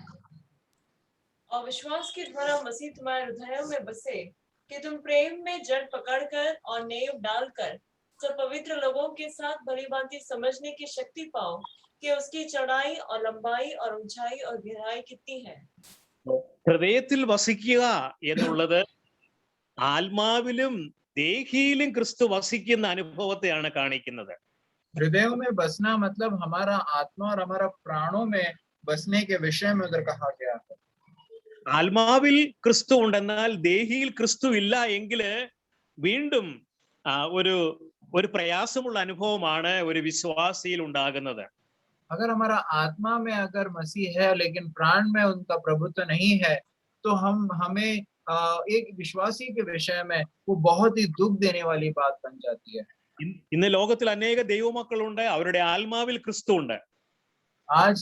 और विश्वास के द्वारा मसीह तुम्हारे हृदयों में बसे कि तुम प्रेम में जड़ पकड़कर और नींव डालकर सब पवित्र लोगों के साथ भलीभांति समझने की शक्ति पाओ कि उसकी चौड़ाई और लंबाई और ऊंचाई और गहराई कितनी है। ഹൃദയത്തിൽ വസിക്കുക എന്നുള്ളത് ആത്മാവിലും ദേഹിയിലും ക്രിസ്തു വസിക്കുന്ന അനുഭവത്തെയാണ് കാണിക്കുന്നത്. हृदयों में बसना मतलब हमारा आत्मा और हमारा प्राणों में बसने के विषय में उधर कहा गया है। ആത്മാവിൽ ക്രിസ്തു ഉണ്ടെന്നാൽ ദേഹിയിൽ ക്രിസ്തു ഇല്ല എങ്കിൽ വീണ്ടും ഒരു പ്രയാസമുള്ള അനുഭവമാണ് ഒരു വിശ്വാസിയിൽ ഉണ്ടാകുന്നത്. अगर हमारा आत्मा में अगर मसीह है लेकिन प्राण में उनका प्रभुत्व नहीं है, तो हमें एक विश्वासी के विषय में वो बहुत ही दुख देने वाली बात बन जाती है। ഇന്ന് ലോകത്തിൽ അനേക ദൈവമക്കളുണ്ട്, അവരുടെ ആത്മാവിൽ ക്രിസ്തു ഉണ്ട്. आज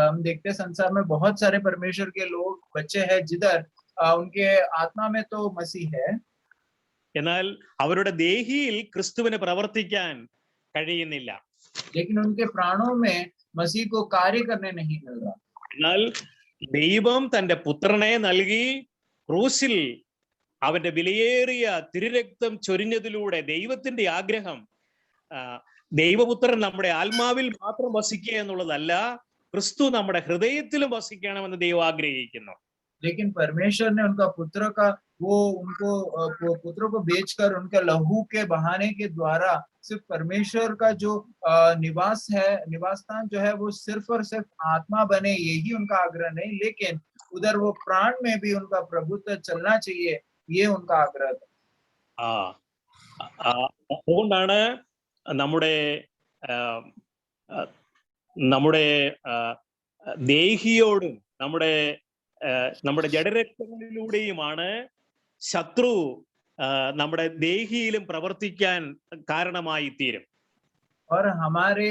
हम देखते हैं संसार में बहुत सारे परमेश्वर के लोग बच्चे हैं जिधर उनके आत्मा में तो मसीह है, എന്നാൽ അവരുടെ ദേഹിയിൽ ക്രിസ്തുവിനെ പ്രവർത്തിക്കാൻ കഴിയുന്നില്ല. लेकिन उनके प्राणों में मसीह को कार्य करने नहीं मिल रहा। എന്നാൽ ദൈവം തന്റെ പുത്രനെ നൽകി ക്രൂശിൽ അവന്റെ വിലയേറിയ തിരുരക്തം ചൊരിഞ്ഞതിലൂടെ ദൈവത്തിന്റെ ആഗ്രഹം ദൈവപുത്രൻ നമ്മുടെ ആത്മാവിൽ മാത്രം വസിക്കുക എന്നുള്ളതല്ല, ക്രിസ്തു നമ്മുടെ ഹൃദയത്തിലും വസിക്കണമെന്ന് ദൈവം ആഗ്രഹിക്കുന്നു. लेकिन परमेश्वर ने उनका पुत्र को बेचकर उनका लहू के बहाने के द्वारा सिर्फ परमेश्वर का जो निवास स्थान जो है वो सिर्फ और सिर्फ आत्मा बने, यही उनका आग्रह नहीं, लेकिन उधर वो प्राण में भी उनका प्रभुत्व चलना चाहिए, ये उनका आग्रह था। അതുകൊണ്ടാണ് നമ്മുടെ ദേഹിയോടും നമ്മുടെ ജഡരക്തങ്ങളിലൂടെയുമാണ് ശത്രു നമ്മുടെ ദേഹിയിലും പ്രവർത്തിക്കാൻ കാരണമായി തീരും. और हमारे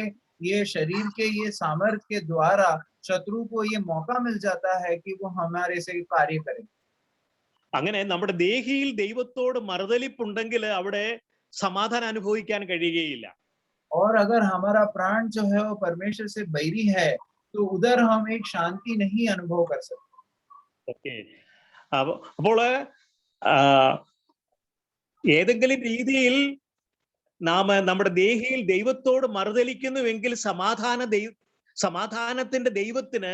ये शरीर के ये सामर्थ्य के द्वारा शत्रु को ये मौका मिल जाता है कि वो हमारे से कार्य करे। അങ്ങനെ നമ്മുടെ ദേഹിയിൽ ദൈവത്തോട് മറുതലിപ്പുണ്ടെങ്കിൽ അവിടെ സമാധാനം അനുഭവിക്കാൻ കഴിയുകയില്ല. और अगर हमारा प्राण जो है वो परमेश्वर से बैरी है तो उधर हम एक शांति नहीं अनुभव कर सकते। ഓക്കെ. അപ്പോൾ ഏതെങ്കിലും രീതിയിൽ നാം നമ്മുടെ ദേഹിയിൽ ദൈവത്തോട് മറുതലിക്കുന്നുവെങ്കിൽ സമാധാനത്തിന്റെ ദൈവത്തിന്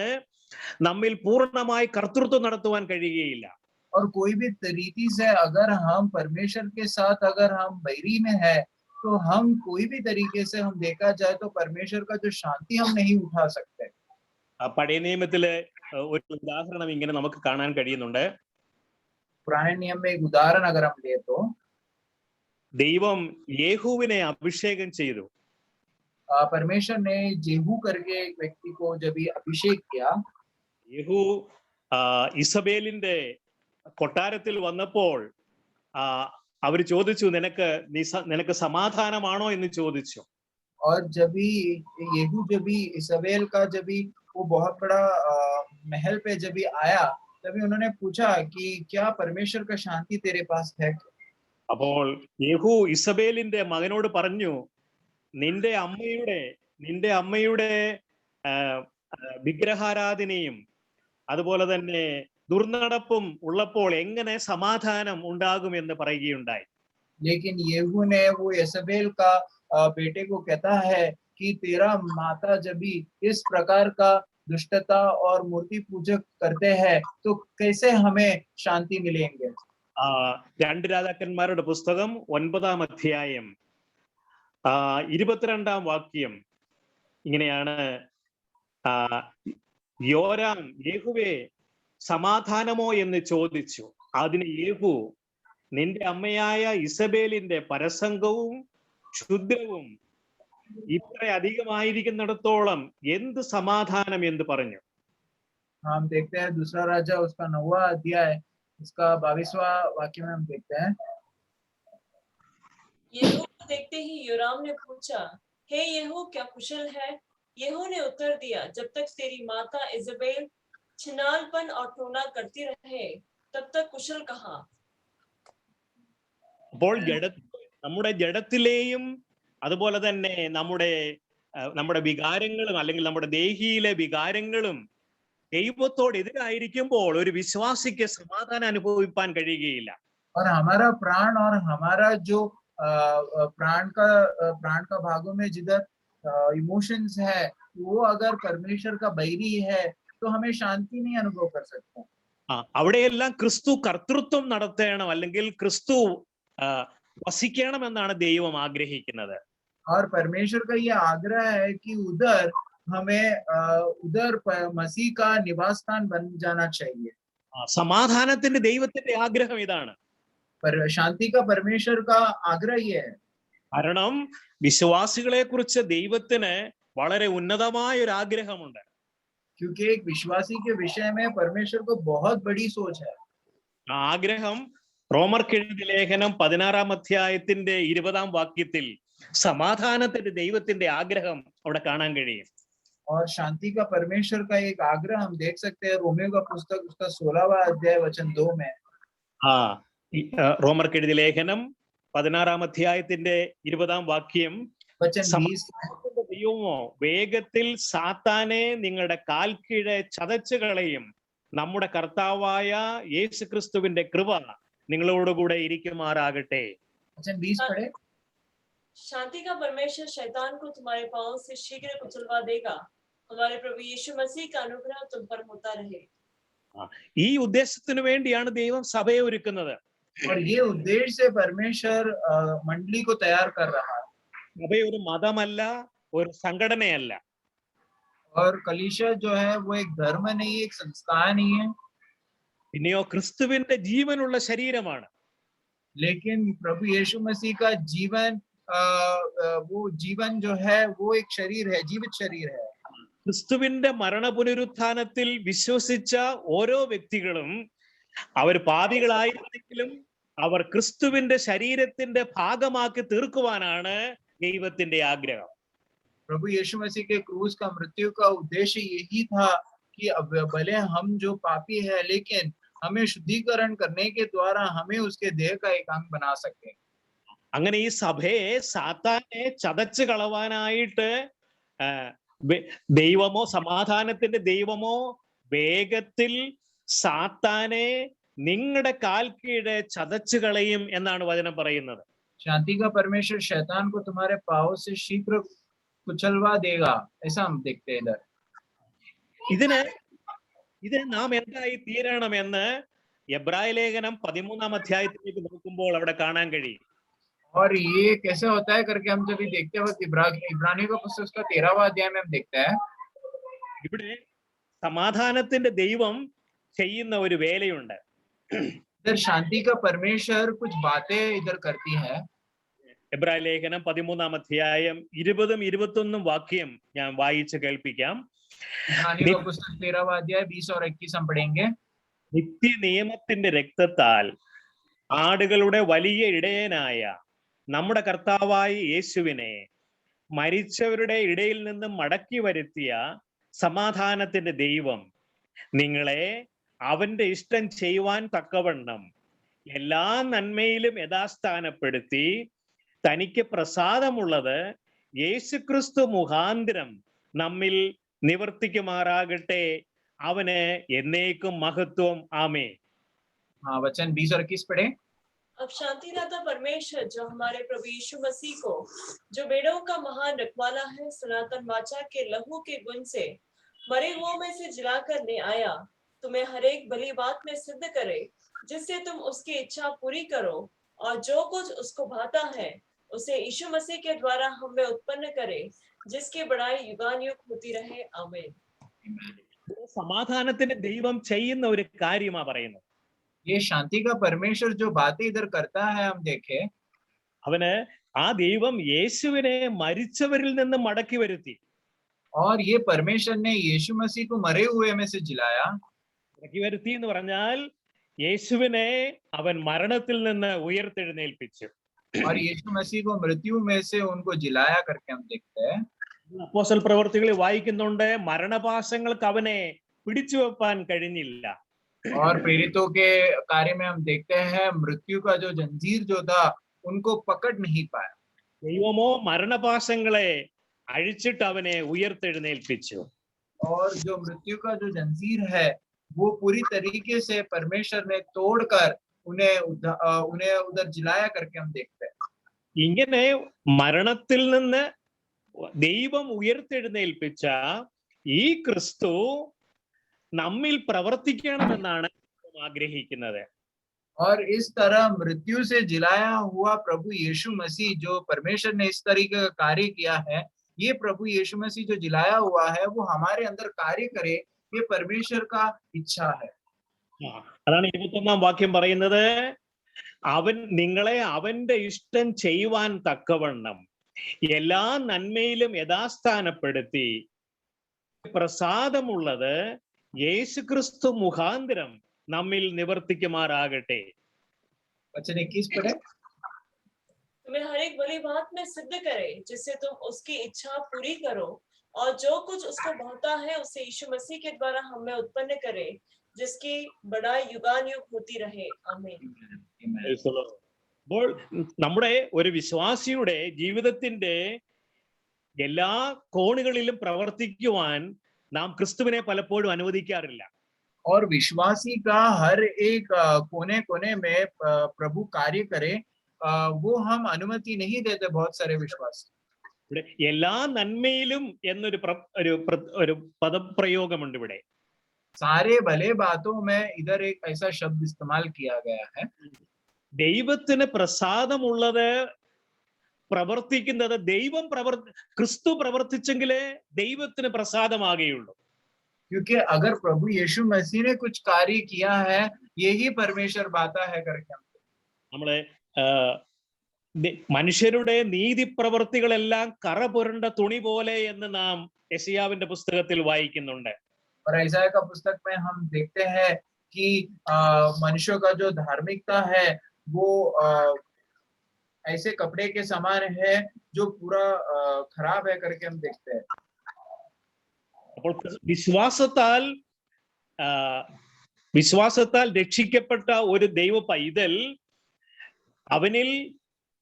നമ്മിൽ പൂർണ്ണമായി കർത്തൃത്വം നടത്തുവാൻ കഴിയുകയില്ല. और कोई भी रीति से अगर हम परमेश्वर के साथ अगर हम बैरी में है तो हम कोई भी तरीके से हम देखा जाए तो परमेश्वर का जो शांति हम नहीं उठा सकते। പഴയ നിയമത്തില് ഒരു ഉദാഹരണം ഇങ്ങനെ നമുക്ക് കാണാൻ കഴിയുന്നുണ്ട്. पुराने नियम में एक उदाहरण अगर हम ले तो ദൈവം യേഹൂവിനെ അഭിഷേകം ചെയ്തു. परमेश्वर ने जेहू करके एक व्यक्ति को जब ये अभिषेक किया, യേഹൂ ഇസബേലിന്റെ കൊട്ടാരത്തിൽ വന്നപ്പോൾ അവര് ചോദിച്ചു, നിനക്ക് സമാധാനമാണോ എന്ന് ചോദിച്ചു. और जब भी येहू जब भी इसाबेल का जब भी वो बहुत बड़ा महल पे जब भी आया तभी उन्होंने पूछा कि क्या परमेश्वर का शांति तेरे पास है? അപ്പോൾ യേഹൂ ഇസബേലിന്റെ മകനോട് പറഞ്ഞു, നിന്റെ അമ്മയുടെ വിഗ്രഹാരാധനയും അതുപോലെ തന്നെ ദുർനടപ്പും ഉള്ളപ്പോൾ എങ്ങനെ സമാധാനം ഉണ്ടാകുമെന്ന് പറയുകയുണ്ടായി. लेकिन येहू ने वो इसाबेल का बेटे को कहता है कि तेरा माता जब भी इस प्रकार का दुष्टता और मूर्ति पूजक करते हैं तो कैसे हमें शांति मिलेंगे? 2 രാജാക്കന്മാരുടെ പുസ്തകം 9-ാം അധ്യായം 22-ാം വാക്യം ഇങ്ങനെയാണ്. യോരാം യേഹൂവേ സമാധാനമോ എന്ന് ചോദിച്ചു. അതിന് യേഹൂ, നിന്റെ അമ്മയായ ഇസബേലിന്റെ പരസംഗവും ക്ഷുദ്രവും ഇത്ര അധികമായിരിക്കുന്നിടത്തോളം എന്ത് സമാധാനം എന്ന് പറഞ്ഞു. हम देखते हैं दूसरा राजा उसका 9वां अध्याय इसका 22वां वाक्य में हम देखते हैं, येहू को देखते ही योराम ने पूछा, हे येहू क्या कुशल है? येहू ने उत्तर दिया, जब तक तेरी माता इजबेल छिनालपन और टोना करती रहे तब तक कुशल कहाँ? അപ്പോൾ നമ്മുടെ ജഡത്തിലെയും അതുപോലെ തന്നെ നമ്മുടെ വികാരങ്ങളും അല്ലെങ്കിൽ നമ്മുടെ ദേഹിയിലെ വികാരങ്ങളും ദൈവത്തോട് എതിരായിരിക്കുമ്പോൾ ഒരു വിശ്വാസിക്ക് സമാധാനം അനുഭവിക്കാൻ കഴിയുകയില്ല. और हमारा प्राण और हमारा जो प्राण का भागों में जिधर इमोशंस है वो अगर परमेश्वर का बैरी है तो हमें शांति नहीं अनुभव कर सकते. അവിടെയെല്ലാം ക്രിസ്തു കർത്തൃത്വം നടത്തണം, അല്ലെങ്കിൽ ക്രിസ്തു വസിക്കണം എന്നാണ് ദൈവം ആഗ്രഹിക്കുന്നത്. और परमेश्वर का ये आग्रह है कि उधर हमें उधर मसीह का निवास स्थान बन जाना चाहिए. സമാധാനത്തിന്റെ ദൈവത്തിന്റെ ആഗ്രഹം ഇതാണ്. पर शांति का परमेश्वर का आग्रह ये है. കാരണം വിശ്വാസികളെ കുറിച്ച് ദൈവത്തിന് വളരെ ഉന്നതമായ ഒരു ആഗ്രഹമുണ്ട്. क्योंकि एक विश्वासी के विषय में परमेश्वर को बहुत बड़ी सोच है. ആഗ്രഹം റോമർക്കെഴുതിയ ലേഖനം 16-ാം അധ്യായത്തിന്റെ 20-ാം വാക്യത്തിൽ സമാധാനത്തിന്റെ ദൈവത്തിന്റെ ആഗ്രഹം അവിടെ കാണാൻ കഴിയും. और शांति का परमेश्वर का एक आग्रह हम देख सकते हैं रोमियो का पुस्तक उसका 16वां अध्याय वचन 2 में. റോമർക്കെഴുതിയ ലേഖനം 16-ാം അധ്യായത്തിന്റെ 20-ാം വാക്യം, वचन 20 ദൈവമോ വേഗത്തിൽ സാത്താനെ നിങ്ങളുടെ കാൽക്കീഴെ ചതച്ചു കളയും, നമ്മുടെ കർത്താവായ യേശുക്രിസ്തുവിന്റെ കൃപ നിങ്ങളോടുകൂടെ ഇരിക്കുമാറാകട്ടെ. वचन 20 पढ़े. शांति का परमेश्वर शैतान को तुम्हारे पांव से शीघ्र कुचलवा देगा. हमारे प्रभु यीशु मसीह का अनुग्रह तुम पर होता रहे. ഈ ഉദ്ദേശത്തിന് വേണ്ടിയാണ് ദൈവം സഭയെ ഒരുക്കുന്നത്. और ये उद्देश्य से परमेश्वर मंडली को तैयार कर रहा है. സഭ ഒരു മതമല്ല, ഒരു സംഘടനയല്ല. और कलीसिया जो है वो एक धर्म नहीं है, एक संस्था नहीं है, പിന്നെയോ ക്രിസ്തുവിന്റെ ജീവനുള്ള ശരീരമാണ്. लेकिन प्रभु यीशु मसीह का जीवन वो जीवन जो है वो एक शरीर है, जीवित शरीर है. ക്രിസ്തുവിന്റെ മരണ പുനരുത്ഥാനത്തിൽ വിശ്വസിച്ച ഓരോ വ്യക്തികളും അവർ പാപികളായിരുന്നെങ്കിലും അവർ ക്രിസ്തുവിന്റെ ശരീരത്തിന്റെ ഭാഗമാക്കി തീർക്കുവാനാണ് ദൈവത്തിന്റെ ആഗ്രഹം. प्रभु यीशु मसीह के क्रूस का मृत्यु का उद्देश्य यही था कि अब भले हम जो पापी है लेकिन हमें शुद्धिकरण करने के द्वारा हमें उसके देह का एक अंग बना सके. അങ്ങനെ ഈ സഭയെ സാത്താനെ ചതച്ചു കളവാനായിട്ട് ദൈവമോ, സമാധാനത്തിന്റെ ദൈവമോ വേഗത്തിൽ സാത്താനെ നിങ്ങളുടെ കാൽ കീഴെ ചതച്ചു കളയും എന്നാണ് വചനം പറയുന്നത്. शांति का परमेश्वर शैतान को तुम्हारे पांव से शीघ्र कुचलवा देगा, ऐसा हम देखते हैं इधर। ഇത് നാം എന്തായി തീരണമെന്ന് എബ്രായ ലേഖനം 13-ാം അധ്യായത്തിലേക്ക് നോക്കുമ്പോൾ അവിടെ കാണാൻ കഴിയും. और ये कैसे होता है करके हम जब देखते हैं इब्रानियों का पुस्तक का 13वां अध्याय में हम देखते हैं ഇവിടെ സമാധാനത്തിന്റെ ദൈവം ചെയ്യുന്ന ഒരു വേലയുണ്ട്. इधर शांति का परमेश्वर कुछ बातें इधर करती है. എബ്രായ ലേഖനം 13-ാം അധ്യായം 20-21 വാക്യം ഞാൻ വായിച്ച് കേൾപ്പിക്കാം. इब्रानियों का पुस्तक 13वां अध्याय 20 और 21 हम पढ़ेंगे. നിത്യ നിയമത്തിന്റെ രക്തത്താൽ ആടുകളുടെ വലിയ ഇടയനായ നമ്മുടെ കർത്താവായ യേശുവിനെ മരിച്ചവരുടെ ഇടയിൽ നിന്ന് മടക്കി വരുത്തിയ സമാധാനത്തിന്റെ ദൈവം നിങ്ങളെ അവന്റെ ഇഷ്ടം ചെയ്യുവാൻ തക്കവണ്ണം എല്ലാ നന്മയിലും യഥാസ്ഥാനപ്പെടുത്തി തനിക്ക് പ്രസാദമുള്ളത് യേശുക്രിസ്തു മുഖാന്തരം നമ്മിൽ നിവർത്തിക്കുമാറാകട്ടെ. അവന് എന്നേക്കും महत्वम आमीन. हाँ, वचन 20 और 21 पढ़े. अब शांतिदाता परमेश्वर जो हमारे प्रभु यीशु मसीह को, जो बेड़ों का महान रखवाला है, सनातन वाचा के लहू के गुण से मरे हुओं में से जिलाकर ले आया, तुम्हें हर एक भली बात में सिद्ध करे, जिससे तुम उसकी इच्छा पूरी करो, और जो कुछ उसको भाता है उसे यीशु मसीह के द्वारा हम में उत्पन्न करे, जिसकी बड़ाई युगानुयुग होती रहे. आमीन. സമാധാനത്തിന്റെ ദൈവം ചെയ്യുന്ന ഒരു കാര്യമാ പറയുന്നത്. ये शांति का परमेश्वर जो बातें इधर करता है हम देखे. അവന് ആ ദൈവം യേശുവിനെ മരിച്ചവരിൽ നിന്ന് മടക്കി വരുത്തി. और ये परमेश्वर ने यीशु मसीह को मरे हुए में से जिलाया. മടക്കി വരുത്തി എന്ന് പറഞ്ഞാൽ യേശുവിനെ അവൻ മരണത്തിൽ നിന്ന് ഉയർത്തെഴുന്നേൽപ്പിച്ചു. और यीशु मसीह को मृत्यु में से उनको जिलाया करके हम देखते हैं. അപ്പോസ്തല പ്രവർത്തികളിൽ വായിക്കുന്നുണ്ട്, മരണപാശങ്ങൾക്ക് അവനെ പിടിച്ചു വെപ്പാൻ കഴിഞ്ഞില്ല. और प्रेरितों के कार्य में हम देखते हैं मृत्यु का जो जंजीर जो था उनको पकड़ नहीं पाया. ദൈവമോ മരണപാശങ്ങളെ അഴിച്ചിട്ട് അവനെ ഉയർത്തെഴുന്നേൽപ്പിച്ചു. और जो मृत्यु का जो जंजीर है वो पूरी तरीके से परमेश्वर ने तोड़कर उन्हें उधर जिलाया करके हम देखते हैं. ഇങ്ങനെ മരണത്തിൽ നിന്ന് ദൈവം ഉയർത്തെഴുന്നേൽപ്പിച്ച ഈ ക്രിസ്തു നമ്മിൽ പ്രവർത്തിക്കണമെന്നാണ് ആഗ്രഹിക്കുന്നത്. और इस तरह मृत्यु से जिलाया हुआ प्रभु यीशु मसीह, जो परमेश्वर ने इस तरीके का कार्य किया है, ये प्रभु यीशु मसीह जो जिलाया हुआ है वो हमारे अंदर कार्य करे, ये परमेश्वर का इच्छा है. അതാണ് 21-ാം വാക്യം പറയുന്നത്, അവൻ നിങ്ങളെ അവന്റെ ഇഷ്ടം ചെയ്യുവാൻ തക്കവണ്ണം എല്ലാ നന്മയിലും യഥാസ്ഥാനപ്പെടുത്തി പ്രസാദമുള്ളത് യേശുക്രിസ്തു മുഖാന്തരം നമ്മിൽ നിവർത്തിക്കുമാറാകട്ടെ. वचन 21 पढ़े. तुम्हें हर एक भली बात में सिद्ध करे, जिससे तुम उसकी इच्छा पूरी करो, और जो कुछ उसको भाता है उसे यीशु मसीह के द्वारा हम में उत्पन्न करे, जिसकी बड़ाई युगानुयुग होती रहे. आमीन. അപ്പോൾ നമ്മുടെ ഒരു വിശ്വാസിയുടെ ജീവിതത്തിന്റെ എല്ലാ കോണുകളിലും പ്രവർത്തിക്കുവാൻ നാം ക്രിസ്തുവിനെ പലപ്പോഴും അനുവദിക്കാറില്ല. और विश्वासी का हर एक कोने कोने में प्रभु कार्य करे, वो हम अनुमति नहीं देते. बहुत सारे विश्वासी ഇവിടെ എല്ലാ നന്മയിലും എന്നൊരു ഒരു പദപ്രയോഗമുണ്ട്. ഇവിടെ सारे भले बातों में इधर एक ऐसा शब्द इस्तेमाल किया गया है. ദൈവത്തിന് പ്രസാദമുള്ളത് പ്രവർത്തിക്കുന്നത് ക്രിസ്തു പ്രവർത്തിച്ചെങ്കിലേ ദൈവത്തിന് പ്രസാദമാകുകയുള്ളൂ. क्योंकि अगर प्रभु यीशु मसीह ने कुछ कार्य किया है, यही परमेश्वर बाता है करके നമ്മളെ മനുഷ്യരുടെ നീതി പ്രവർത്തികളെല്ലാം കറ പുരണ്ട തുണി പോലെ എന്ന് നാം യെശയ്യാവിന്റെ പുസ്തകത്തിൽ വായിക്കുന്നുണ്ട്. और ईसाया का पुस्तक में हम देखते हैं कि मनुष्यों का जो धार्मिकता है वो ऐसे कपड़े के समान है जो पूरा खराब है करके हम देखते हैं. അപ്പോൾ വിശ്വാസത്താൽ രക്ഷിക്കപ്പെട്ട ഒരു ദൈവ പൈതൽ അവനിൽ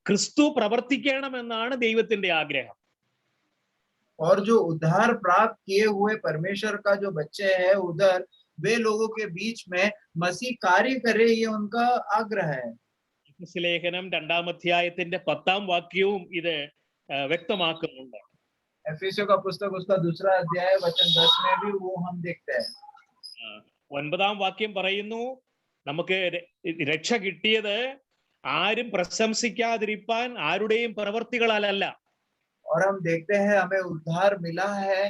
ക്രിസ്തു പ്രവർത്തിക്കണമെന്നാണ് ദൈവത്തിന്റെ ആഗ്രഹം. और जो उद्धार प्राप्त किए हुए परमेश्वर का जो बच्चे हैं उधर वे लोगों के बीच में मसीह कार्य करे, ये उनका आग्रह है। ലേഖനം 2-ാം അധ്യായത്തിന്റെ 10-ാം വാക്യവും ഇത് വ്യക്തമാക്കുന്നുണ്ട്. एफेसियों का पुस्तक उसका 2रा अध्याय वचन 10 में भी वो हम देखते हैं। 9-ാം വാക്യം പറയുന്നു, നമുക്ക് രക്ഷ കിട്ടിയത് ആരും പ്രശംസിക്കാതിരിപ്പാൻ ആരുടെയും പ്രവർത്തികളല്ല. और हम देखते हैं हमें उद्धार मिला है,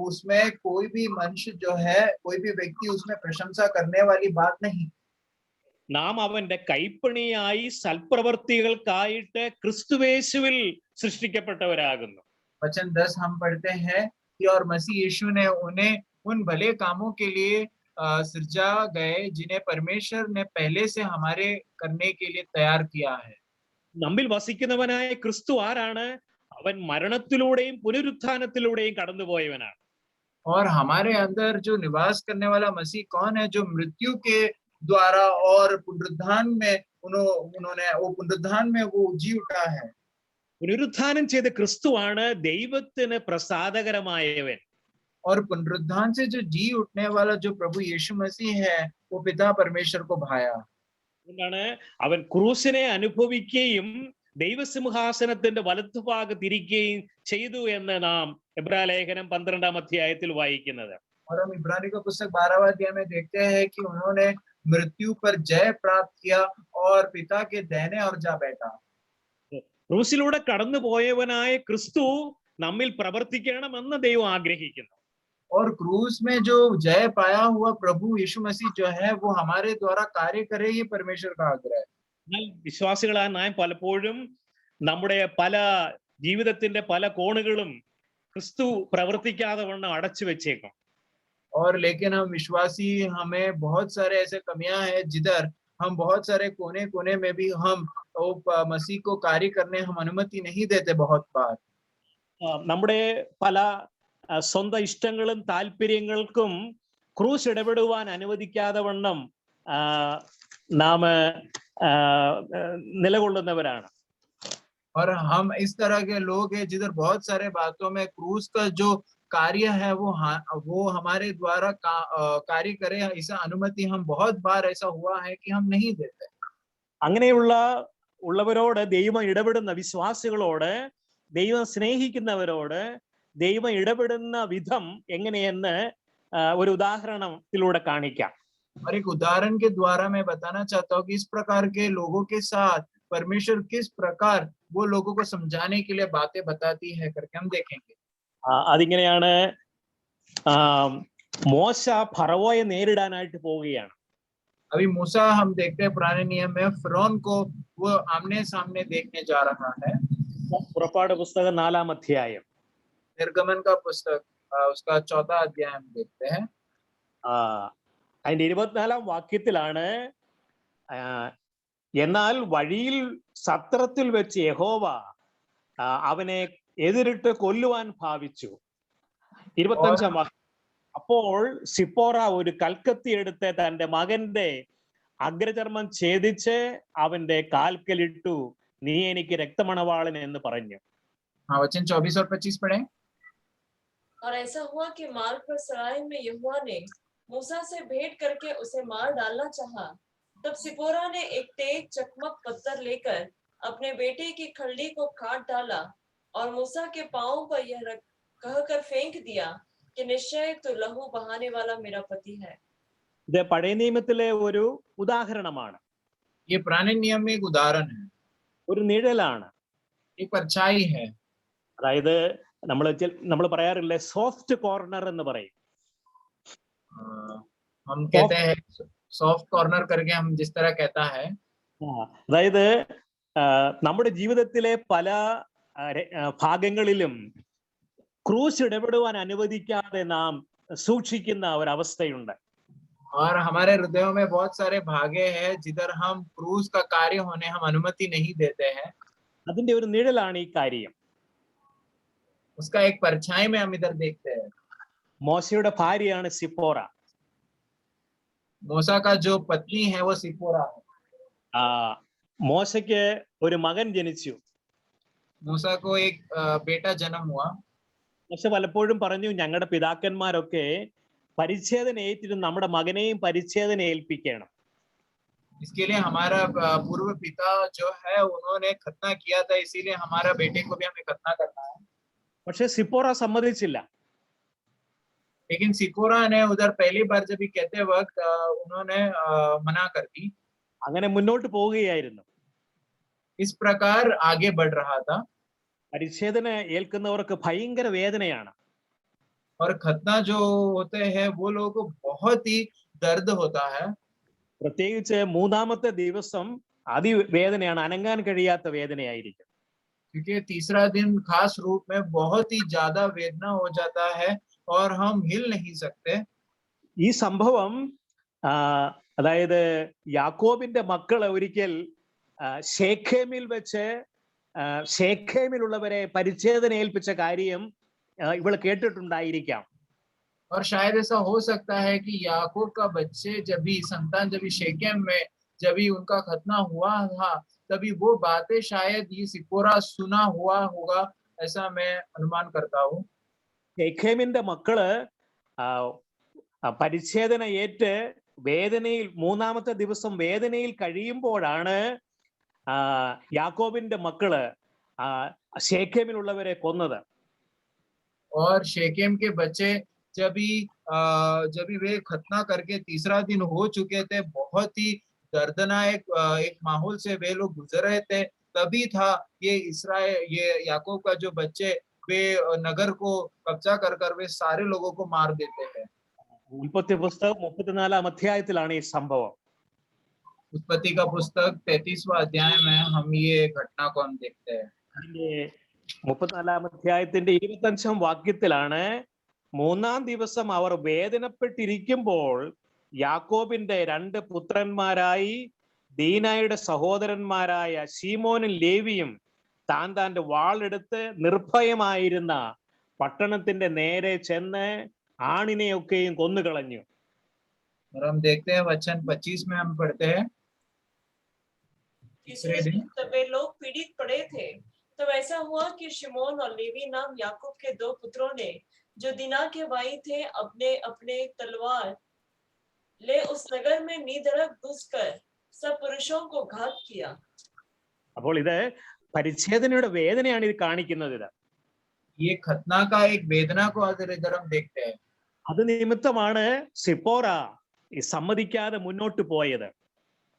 उसमें कोई भी मनुष्य जो है, कोई भी व्यक्ति उसमें प्रशंसा करने वाली बात नहीं। നാം അവന്റെ കൈപ്പണിയായി സൽപ്രവർത്തികൾക്കായിട്ട് ക്രിസ്തുയേശുവിൽ സൃഷ്ടിക്കപ്പെട്ടവരാകുന്നു. वचन 10 हम पढ़ते हैं कि और मसीह यीशु ने उन्हें उन भले कामों के लिए सृजा गए जिन्हें परमेश्वर ने पहले से हमारे करने के लिए तैयार किया है। നമ്മിൽ വസിക്കുന്നവനായ ക്രിസ്തു ആരാണ്? അവൻ മരണത്തിലൂടെയും പുനരുത്ഥാനത്തിലൂടെയും കടന്നുപോയവനാണ്. और हमारे अंदर जो निवास करने वाला मसीह कौन है? जो मृत्यु के द्वारा और पुनरुत्थान में उन्होंने वो पुनरुत्थान में वो जी उठा है। പുനരുത്ഥാനം ചെയ്ത ക്രിസ്തുവാണ് ദൈവത്തിന് പ്രസാദകരമായവൻ. और पुनरुत्थान से जो जी उठने वाला जो प्रभु यीशु मसीह है, वो पिता परमेश्वर को भाया। അതുകൊണ്ടാണ് അവൻ ക്രൂശിനെ അനുഭവിക്കുകയും ദൈവസിംഹാസനത്തിന്റെ വലത്തുഭാഗത്തിരിക്കുകയും ചെയ്തു എന്ന് നാം എബ്രായലേഖനം 12-ാം അധ്യായത്തിൽ വായിക്കുന്നത്. और हम इब्रानी का पुस्तक 12वां अध्याय में देखते हैं कि उन्होंने मृत्यु पर जय प्राप्त किया और पिता के दाहिने और जा बैठा। ക്രൂശിലൂടെ കടന്നുപോയവനായ ക്രിസ്തു നമ്മിൽ പ്രവർത്തിക്കണമെന്ന് ദൈവം ആഗ്രഹിക്കുന്നു. और क्रूस में जो जय पाया हुआ प्रभु यीशु मसीह जो है वो हमारे द्वारा कार्य करे, ये परमेश्वर का आग्रह है। എന്നാൽ വിശ്വാസികളായ നാം പലപ്പോഴും നമ്മുടെ പല ജീവിതത്തിന്റെ പല കോണുകളും ക്രിസ്തു പ്രവർത്തിക്കാതെ വണ്ണം അടച്ചു വെച്ചേക്കും. और लेकिन हम विश्वासी, हमें बहुत सारे ऐसे कमियां हैं जिधर हम बहुत सारे कोने कोने में भी हम मसीह को कार्य करने हम अनुमति नहीं देते बहुत बार। നമ്മുടെ പല സ്വന്തം ഇഷ്ടങ്ങളും താല്പര്യങ്ങൾക്കും ക്രൂശ് ഇടപെടുവാൻ അനുവദിക്കാതെ വണ്ണം നാം നിലകൊള്ളുന്നവരാണ്. और हम इस तरह के लोग हैं जिधर बहुत सारे बातों में क्रूस का जो कार्य है वो हमारे द्वारा कार्य करे, ऐसा अनुमति हम बहुत बार ऐसा हुआ है कि हम नहीं देते। ഉള്ളവരോട് ദൈവം ഇടപെടുന്ന വിശ്വാസികളോട്, ദൈവം സ്നേഹിക്കുന്നവരോട് ദൈവം ഇടപെടുന്ന വിധം എങ്ങനെയെന്ന് ഒരു ഉദാഹരണത്തിലൂടെ കാണിക്കാം. और एक उदाहरण के द्वारा मैं बताना चाहता हूँ कि इस प्रकार के लोगों के साथ परमेश्वर किस प्रकार वो लोगों को समझाने के लिए बातें बताती है करके हम देखेंगे। അതിങ്ങനെയാണ്, മോശ ഫറവോയെ നേരിടാനായിട്ട് പോവുകയാണ്. अभी मूसा हम देखते हैं पुराने नियम में फिरौन को वो आमने सामने देखने जा रहा है। പുറപ്പാട് പുസ്തകം 4-ാം അധ്യായം, निर्गमन का पुस्तक उसका 4वां अध्याय हम देखते हैं। അതിന്റെ 24-ാം വാക്യത്തിലാണ്, എന്നാൽ വഴിയിൽ സത്രത്തിൽ വെച്ച് യഹോവ അവനെ എതിരിട്ട് കൊല്ലുവാൻ ഭാവിച്ചു. 25-ാം വാക്യം, അപ്പോൾ സിപ്പോറ ഒരു കൽക്കത്തി എടുത്ത് തന്റെ മകന്റെ അഗ്രചർമ്മം ഛേദിച്ച് അവന്റെ കാൽക്കലിട്ടു, നീ എനിക്ക് രക്തമണവാളൻ എന്ന് പറഞ്ഞു. वचन 24 और 25 पढ़ें। और ऐसा हुआ कि मार्ग पर सराय में यहोवा ने मूसा से भेंट करके उसे मार डालना चाहा। तब सिपोरा ने एक तेज चकमक पत्थर लेकर अपने बेटे की खलड़ी को काट डाला और मूसा के पांव पर यह कहकर फेंक दिया कि निश्चय तो लहू बहाने वाला मेरा पति है। ഇത് പഴയ നിയമത്തിലെ ഒരു ഉദാഹരണമാണ്. ये पुराने नियम में एक उदाहरण है, ഒരു നിഴലാണ്. एक परछाई है। അതായത് നമ്മൾ പറയാറില്ലേ, സോഫ്റ്റ് കോർണർ എന്ന് പറയും. हम कहते हैं सॉफ्ट कॉर्नर करके हम जिस तरह कहता है, അതായത് നമ്മുടെ ജീവിതത്തിലെ പല ഭാഗങ്ങളിലും ക്രൂശ് ഇടപെടുവാൻ അനുവദിക്കാതെ നാം സൂക്ഷിക്കുന്ന ഒരവസ്ഥയുണ്ട്. और हमारे हृदयों में बहुत सारे भागे हैं जिधर हम क्रूस का कार्य होने हम अनुमति नहीं देते हैं। അതിന്റെ ഒരു നിഴലാണ് ഈ കാര്യം. उसका एक परछाई में हम इधर देखते हैं। മോശയുടെ ഭാര്യയാണ് സിപ്പോറ. मूसा का जो पत्नी है वो सिपोरा है। മോശയ്ക്ക് ഒരു മകൻ ജനിച്ചു. मूसा को एक बेटा जन्म हुआ. മോശ പലപ്പോഴും പറഞ്ഞു, ഞങ്ങളുടെ പിതാക്കന്മാരൊക്കെ പരിച്ഛേദന ഏറ്റിട്ട് നമ്മുടെ മകനെയും പരിച്ഛേദന ഏൽപ്പിക്കണം. इसके लिए हमारा पूर्व पिता जो है उन्होंने खतना किया था, इसीलिए हमारा बेटे को भी हमें खतना करना है. പക്ഷെ സിപ്പോറ സമ്മതിച്ചില്ല. लेकिन सिपोरा ने उधर पहली बार जब भी कहते वक्त उन्होंने मना कर दी. അങ്ങനെ മുന്നോട്ട് പോവുകയായിരുന്നു. इस प्रकार आगे बढ़ रहा था. പരിച്ഛേദന ഏൽക്കുന്നവർക്ക് ഭയങ്കര വേദനയാണ്. और खतना जो होते हैं वो लोगों को बहुत ही दर्द होता है. പ്രത്യേകിച്ച് മൂന്നാമത്തെ ദിവസം അതിവേദനയാണ്, അനങ്ങാൻ കഴിയാത്ത വേദനയായിരിക്കും. क्योंकि तीसरा दिन खास रूप में बहुत ही ज्यादा वेदना हो जाता है और हम हिल नहीं सकते. ഈ സംഭവം അതായത് യാക്കോബിന്റെ മക്കള് ഒരിക്കൽ ശേഖേമിൽ വെച്ച് ശേഖേമിലുള്ളവരെ പരിച്ഛേദന ഏൽപ്പിച്ച കാര്യം ഇവൾ കേട്ടിട്ടുണ്ടായിരിക്കാം. और शायद ऐसा हो सकता है कि याकूब का बच्चे जब भी संतान जब भी शेकेम में जब भी उनका खतना हुआ था तभी वो बातें शायद ये सिपोरा सुना हुआ होगा, ऐसा मैं अनुमान करता हूँ. ശേഖേമിന്റെ മക്കള് പരിച്ഛേദന ഏറ്റ് വേദനയിൽ മൂന്നാമത്തെ ദിവസം വേദനയിൽ കഴിയുമ്പോഴാണ് യാക്കോബിന്റെ മക്കള് ശേഖേമിലുള്ളവരെ കൊന്നത്. और शेकेम के बच्चे जब भी वे खतना करके तीसरा दिन हो चुके थे, बहुत ही दर्दनाक एक माहौल से वे लोग गुजर रहे थे, तभी था ये याकूब का जो बच्चे वे नगर को कब्जा कर वे सारे लोगों को मार देते हैं. ഉൽപ്പത്തി പുസ്തകം 34-ാം അധ്യായത്തിലാണ് ഈ സംഭവം. उत्पत्ति का पुस्तक 33वां अध्याय में हम ये घटना को हम देखते हैं. 34-ാം അധ്യായത്തിന്റെ 25-ാം വാക്യത്തിലാണ്, മൂന്നാം ദിവസം അവർ വേദനപ്പെട്ടിരിക്കുമ്പോൾ യാക്കോബിന്റെ 2 പുത്രന്മാരായി ദീനായുടെ സഹോദരന്മാരായ ശീമോനും ലേവിയും താന്റെ വാളെടുത്ത് നിർഭയമായിരുന്ന പട്ടണത്തിന്റെ നേരെ ചെന്ന് ആണിനെയൊക്കെയും കൊന്നുകളഞ്ഞു. और हम देखते हैं वचन 25 में हम पढ़ते हैं, तीसरे दिन तब वे लोग पीड़ित पड़े थे. तब ऐसा हुआ कि शिमोन और लेवी नाम याकूब के 2 पुत्रों ने जो दीना के भाई थे अपने अपने तलवार ले उस नगर में निधड़क घुसकर सब पुरुषों को घात किया. അപ്പോൾ ഇത് പരിച്ഛേദനയുടെ വേദനയാണ് ഇത് കാണിക്കുന്നത്. ഇത് ये खतना का एक वेदना को इधर हम देखते हैं. അത് നിമിത്തമാണ് സിപ്പോറ ഈ സമ്മതിക്കാതെ മുന്നോട്ട് പോയത്.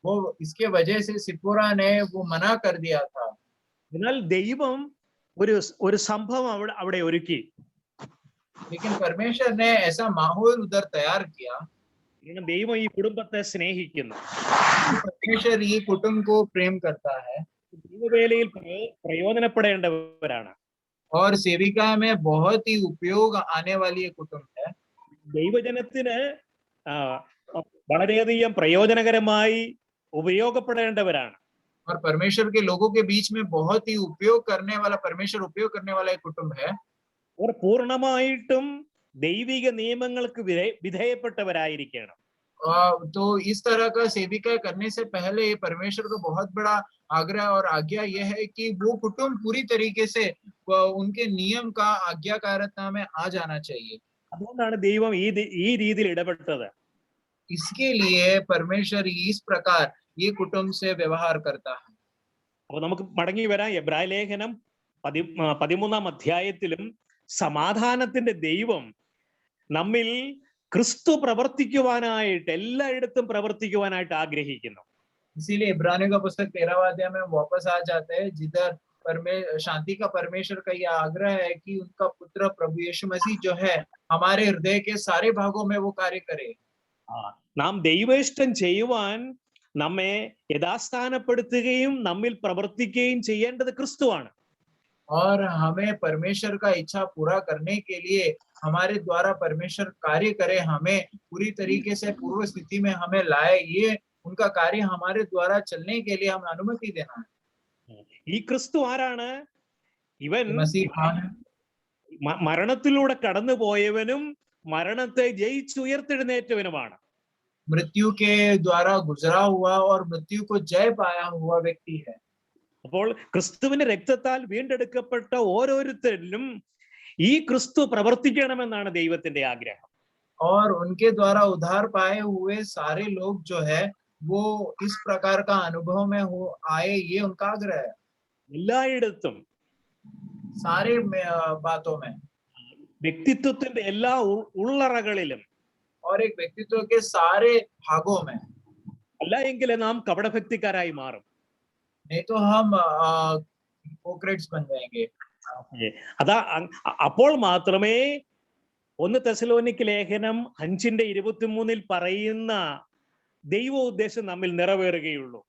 वो इसके वजह से सिपोरा ने वो मना कर दिया था. എന്നാൽ ദൈവം ഒരു സംഭവം അവിടെ ഒരുക്കി. लेकिन परमेश्वर ने ऐसा माहौल उधर तैयार किया. ദൈവം ഈ കുടുംബത്തെ സ്നേഹിക്കുന്നു. परमेश्वर ये कुटुंब को प्रेम करता है. ദൈവവേലയിൽ പ്രയോജനപ്പെടേണ്ടവരാണ്. और सेविका में बहुत ही उपयोग आने वाली ये कुटुंब है. ദൈവജനത്തിന് വളരെയധികം പ്രയോജനകരമായി ഉപയോഗപ്പെടേണ്ടവരാണ്. और परमेश्वर के लोगों के बीच में बहुत ही उपयोग करने वाला परमेश्वर उपयोग करने वाला एक कुटुंब है. അവർ പൂർണ്ണമായിട്ടും ദൈവിക നിയമങ്ങൾക്ക് വിധേയപ്പെട്ടവരായിരിക്കണം. तो इस तरह का सेविका करने से पहले परमेश्वर का बहुत बड़ा आग्रह और आज्ञा यह है कि वो कुटुंब पूरी तरीके से उनके नियम का आज्ञाकारिता में आ जाना चाहिए. അതുകൊണ്ടാണ് ദൈവം ഈ രീതിയിൽ ഇടപെട്ടത്. इसके लिए परमेश्वर इस प्रकार ये कुटुंब से व्यवहार करता है. അപ്പൊ നമുക്ക് മടങ്ങി വരാം. എബ്രായ ലേഖനം 13-ാം അധ്യായത്തിലും സമാധാനത്തിന്റെ ദൈവം നമ്മിൽ ക്രിസ്തു പ്രവർത്തിക്കുവാനായിട്ട് എല്ലായിടത്തും പ്രവർത്തിക്കുവാനായിട്ട് ആഗ്രഹിക്കുന്നു. इसीलिए इब्रानियों का पुस्तक 13वां अध्याय में वापस आ जाते हैं, जिधर शांति का परमेश्वर का यह आग्रह है कि उनका पुत्र प्रभु यीशु मसीह जो है हमारे हृदय के सारे भागों में वो कार्य करे. നാം ദൈവേഷ്ടം ചെയ്യുവാൻ നമ്മെ യഥാസ്ഥാനപ്പെടുത്തുകയും നമ്മിൽ പ്രവർത്തിക്കുകയും ചെയ്യേണ്ടത് ക്രിസ്തുവാണ്. और हमें परमेश्वर का इच्छा पूरा करने के लिए हमारे द्वारा परमेश्वर कार्य करे, हमें पूरी तरीके से पूर्व स्थिति में हमें लाए, ये उनका कार्य हमारे द्वारा चलने के लिए हमें अनुमति देना है. ഈ ക്രിസ്തു ആരാണ്? ഇവൻ मसीह कौन है? മരണത്തിലൂടെ കടന്നുപോയവനും മരണത്തെ ജയിച്ചുയർത്തെഴുന്നേറ്റവനുമാണ്. मृत्यु के द्वारा गुजरा हुआ और मृत्यु को जय पाया हुआ व्यक्ति है। അപ്പോൾ ക്രിസ്തുവിന്റെ രക്തത്താൽ വീണ്ടെടുക്കപ്പെട്ട ഓരോരുത്തരിലും ഈ ക്രിസ്തു പ്രവർത്തിക്കണമെന്നാണ് ദൈവത്തിന്റെ ആഗ്രഹം. और उनके द्वारा उद्धार पाए हुए सारे लोग जो है वो इस प्रकार का अनुभव में हो आए, ये उनका आग्रह है। എല്ലായിടത്തും सारे बातों में വ്യക്തിത്വത്തിന്റെ എല്ലാ ഉള്ളറകളിലും, और एक व्यक्तित्व के सारे भागों में, അല്ല എങ്കിൽ നാം കപടഭക്തിക്കാരായി മാറും. नहीं तो हम हिपोक्रेट्स बन जाएंगे। അതാ അപ്പോൾ മാത്രമേ 1 തെസ്സലോനിക്ക ലേഖനം 5:23 പറയുന്ന ദൈവ ഉദ്ദേശം നമ്മിൽ നിറവേറുകയുള്ളൂ.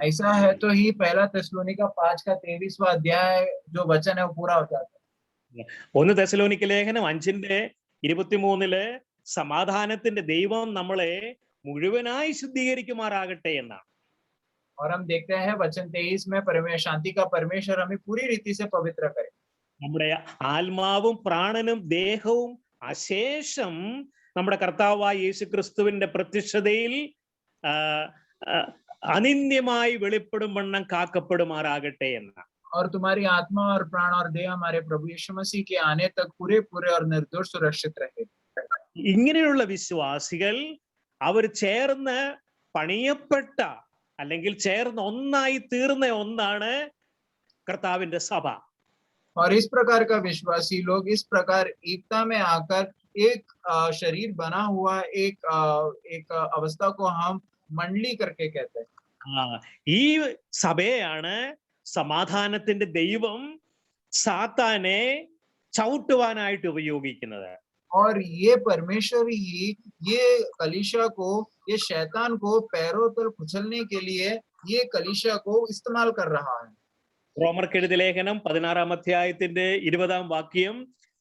ऐसा है तो ही पहला തെസ്സലോനിക്ക 5 का 23वां अध्याय जो वचन है वो पूरा हो जाता है। 1 തെസ്സലോനിക്ക ലേഖനം 5:23 സമാധാനത്തിന്റെ ദൈവം നമ്മളെ മുഴുവനായി ശുദ്ധീകരിക്കുമാറാകട്ടെ എന്നാണ്. और हम देखते हैं वचन 23 में परमेश्वर, शांति का परमेश्वर हमें पूरी रीति से पवित्र करे। നമ്മുടെ ആത്മാവും പ്രാണനും ദേഹവും അശേഷം നമ്മുടെ കർത്താവായ യേശു ക്രിസ്തുവിന്റെ പ്രത്യക്ഷതയിൽ അനിന്യമായി വെളിപ്പെടും വണ്ണം കാക്കപ്പെടുമാറാകട്ടെ എന്നാണ്. और तुम्हारी आत्मा और प्राण और देह हमारे प्रभु यीशु मसीह के आने तक पूरे पूरे और निर्दोष सुरक्षित रहे। ഇങ്ങനെയുള്ള വിശ്വാസികൾ അവർ ചേർന്ന് പണിയപ്പെട്ട അല്ലെങ്കിൽ ചേർന്ന് ഒന്നായി തീർന്ന ഒന്നാണ് കർത്താവിന്റെ സഭ. और इस प्रकार का विश्वासी लोग इस प्रकार एकता में आकर एक शरीर बना हुआ एक अवस्था को हम मंडली करके कहते हैं। ഈ സഭയാണ് സമാധാനത്തിന്റെ ദൈവം സാത്താനെ ചവിട്ടുവാനായിട്ട് ഉപയോഗിക്കുന്നത്. और ये परमेश्वर ही ये कलीसिया को, ये शैतान को पैरों तल कुचलने के लिए ये कलीसिया को इस्तेमाल कर रहा है। റോമർക്കെഴുതിയ ലേഖനം 16-ാം അധ്യായത്തിന്റെ 20-ാം വാക്യം,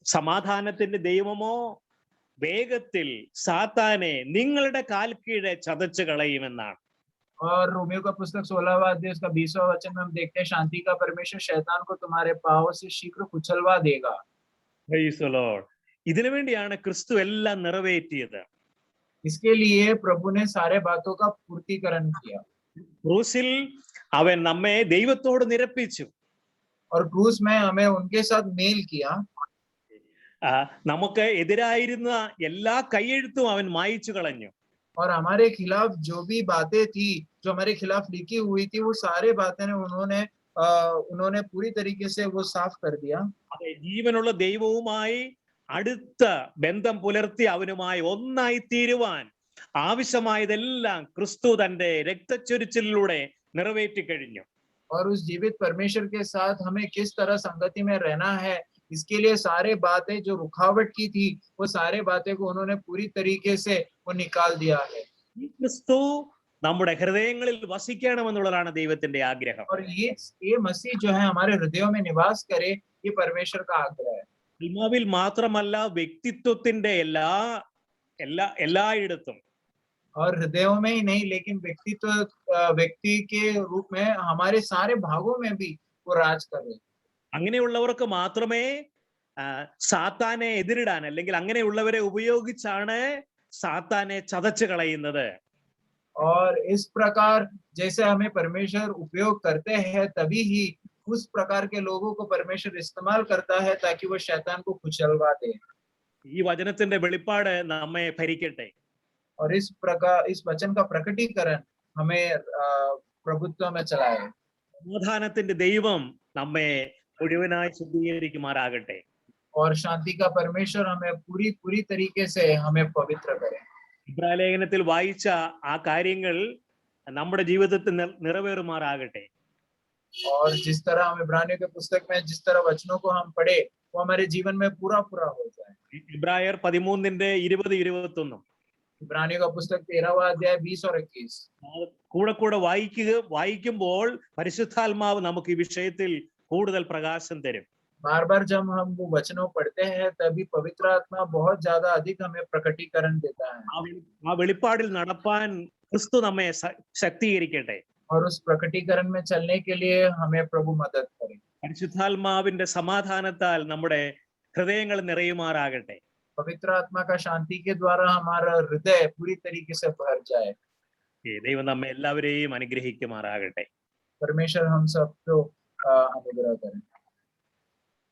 സമാധാനത്തിന്റെ ദൈവമോ വേഗത്തിൽ സാത്താനെ നിങ്ങളുടെ കാൽ കീഴെ ചതച്ചു കളയുമെന്നാണ്. और रोमियो का पुस्तक 16वां अध्याय उसका 20वां वचन में हम देखते हैं, शांति का परमेश्वर शैतान को तुम्हारे पांवों से शीघ्र कुचलवा देगा। Praise the Lord. ഇതിനു വേണ്ടിയാണ് ക്രിസ്തു എല്ലാം നിറവേറ്റിയത്. इसके लिए प्रभु ने सारे बातों का पूर्तिकरण किया। ക്രൂസിൽ അവൻ നമ്മെ ദൈവത്തോട് നിരപ്പിച്ചു. और क्रूस में हमें उनके साथ मेल किया। നമുക്ക് എതിരായിരുന്ന എല്ലാ കൈയെഴുത്തും അവൻ മായിച്ചു കളഞ്ഞു. और हमारे खिलाफ जो भी बातें थी, जो हमारे खिलाफ लिखी हुई थी, वो सारे बातें उन्होंने पूरी तरीके से वो साफ कर दिया। ജീവനുള്ള ദൈവവുമായി അടുത്ത ബന്ധം പുലർത്തി അവനുമായി ഒന്നായി തീരുവാൻ ആവശ്യമായതെല്ലാം ക്രിസ്തു തന്റെ രക്തച്ചൊരിച്ചിലൂടെ നിറവേറ്റി കഴിഞ്ഞു. और उस जीवित परमेश्वर के साथ हमें किस तरह संगति में रहना है, इसके लिए सारे बातें जो रुकावट की थी, वो सारे बातें को उन्होंने पूरी तरीके से वो निकाल दिया है। ഈ ക്രിസ്തു നമ്മുടെ ഹൃദയങ്ങളിൽ വസിക്കണമെന്നുള്ളതാണ് ദൈവത്തിന്റെ ആഗ്രഹം. और ये मसीह जो है हमारे हृदयों में निवास करे, ये परमेश्वर का आग्रह है। ആത്മാവിൽ മാത്രമല്ല, വ്യക്തിത്വത്തിന്റെ എല്ലായിടത്തും, और हृदयों में ही नहीं लेकिन व्यक्ति के रूप में हमारे सारे भागों में भी वो राज करे। അങ്ങനെയുള്ളവർക്ക് മാത്രമേ സാത്താനെ എതിരിടാൻ, അല്ലെങ്കിൽ അങ്ങനെയുള്ളവരെ ഉപയോഗിച്ചാണ് സാത്താനെ ചതച്ചു കളയുന്നത്. और इस प्रकार जैसे हमें परमेश्वर उपयोग करते हैं, तभी ही उस प्रकार के लोगों को परमेश्वर इस्तेमाल करता है ताकि वो शैतान को कुचलवा दे। ഈ വചനത്തിന്റെ വെളിപ്പാട് നമ്മെ ഭരിക്കട്ടെ. और इस प्रकार इस वचन का प्रकटीकरण हमें प्रभुत्व में चलाए। സമാധാനത്തിന്റെ ദൈവം നമ്മെ മുഴുവനായി ശുദ്ധീകരിക്കുമാറാകട്ടെ. और शांति का परमेश्वर हमें पूरी तरीके से हमें पवित्र करे। ഇബ്രായ ലേഖനത്തിൽ വായിച്ച ആ കാര്യങ്ങൾ നമ്മുടെ ജീവിതത്തിൽ നിറവേറുമാറാകട്ടെ. और जिस तरह हम इब्रानियों के पुस्तक में जिस तरह वचनों को हम पढ़े, वो हमारे जीवन में पूरा हो जाए। ഇബ്രായർ 13:20-21 इब्रानियों का पुस्तक 13वां अध्याय 20 और 21 കൂടെ വായിക്കുമ്പോൾ പരിശുദ്ധാത്മാവ് നമുക്ക് ഈ വിഷയത്തിൽ കൂടുതൽ പ്രകാശം തരും. बार बार जब हम वो वचनों पढ़ते हैं, तभी पवित्र आत्मा बहुत ज्यादा अधिक हमें प्रकटीकरण देता है। ആ വെളിപ്പാടിൽ നടപ്പാൻ ക്രിസ്തു നമ്മെ ശക്തീകരിക്കട്ടെ. और उस प्रकटीकरण में चलने के लिए हमें प्रभु मदद करे। പരിശുദ്ധാത്മാവിന്റെ സമാധാനത്താൽ നമ്മുടെ ഹൃദയങ്ങൾ നിറയുമാറാകട്ടെ. पवित्र आत्मा का शांति के द्वारा हमारा हृदय पूरी तरीके से भर जाए। ദൈവം നമ്മെ എല്ലാവരെയും അനുഗ്രഹിക്കുമാറാകട്ടെ. परमेश्वर हम सबको अनुग्रह करें।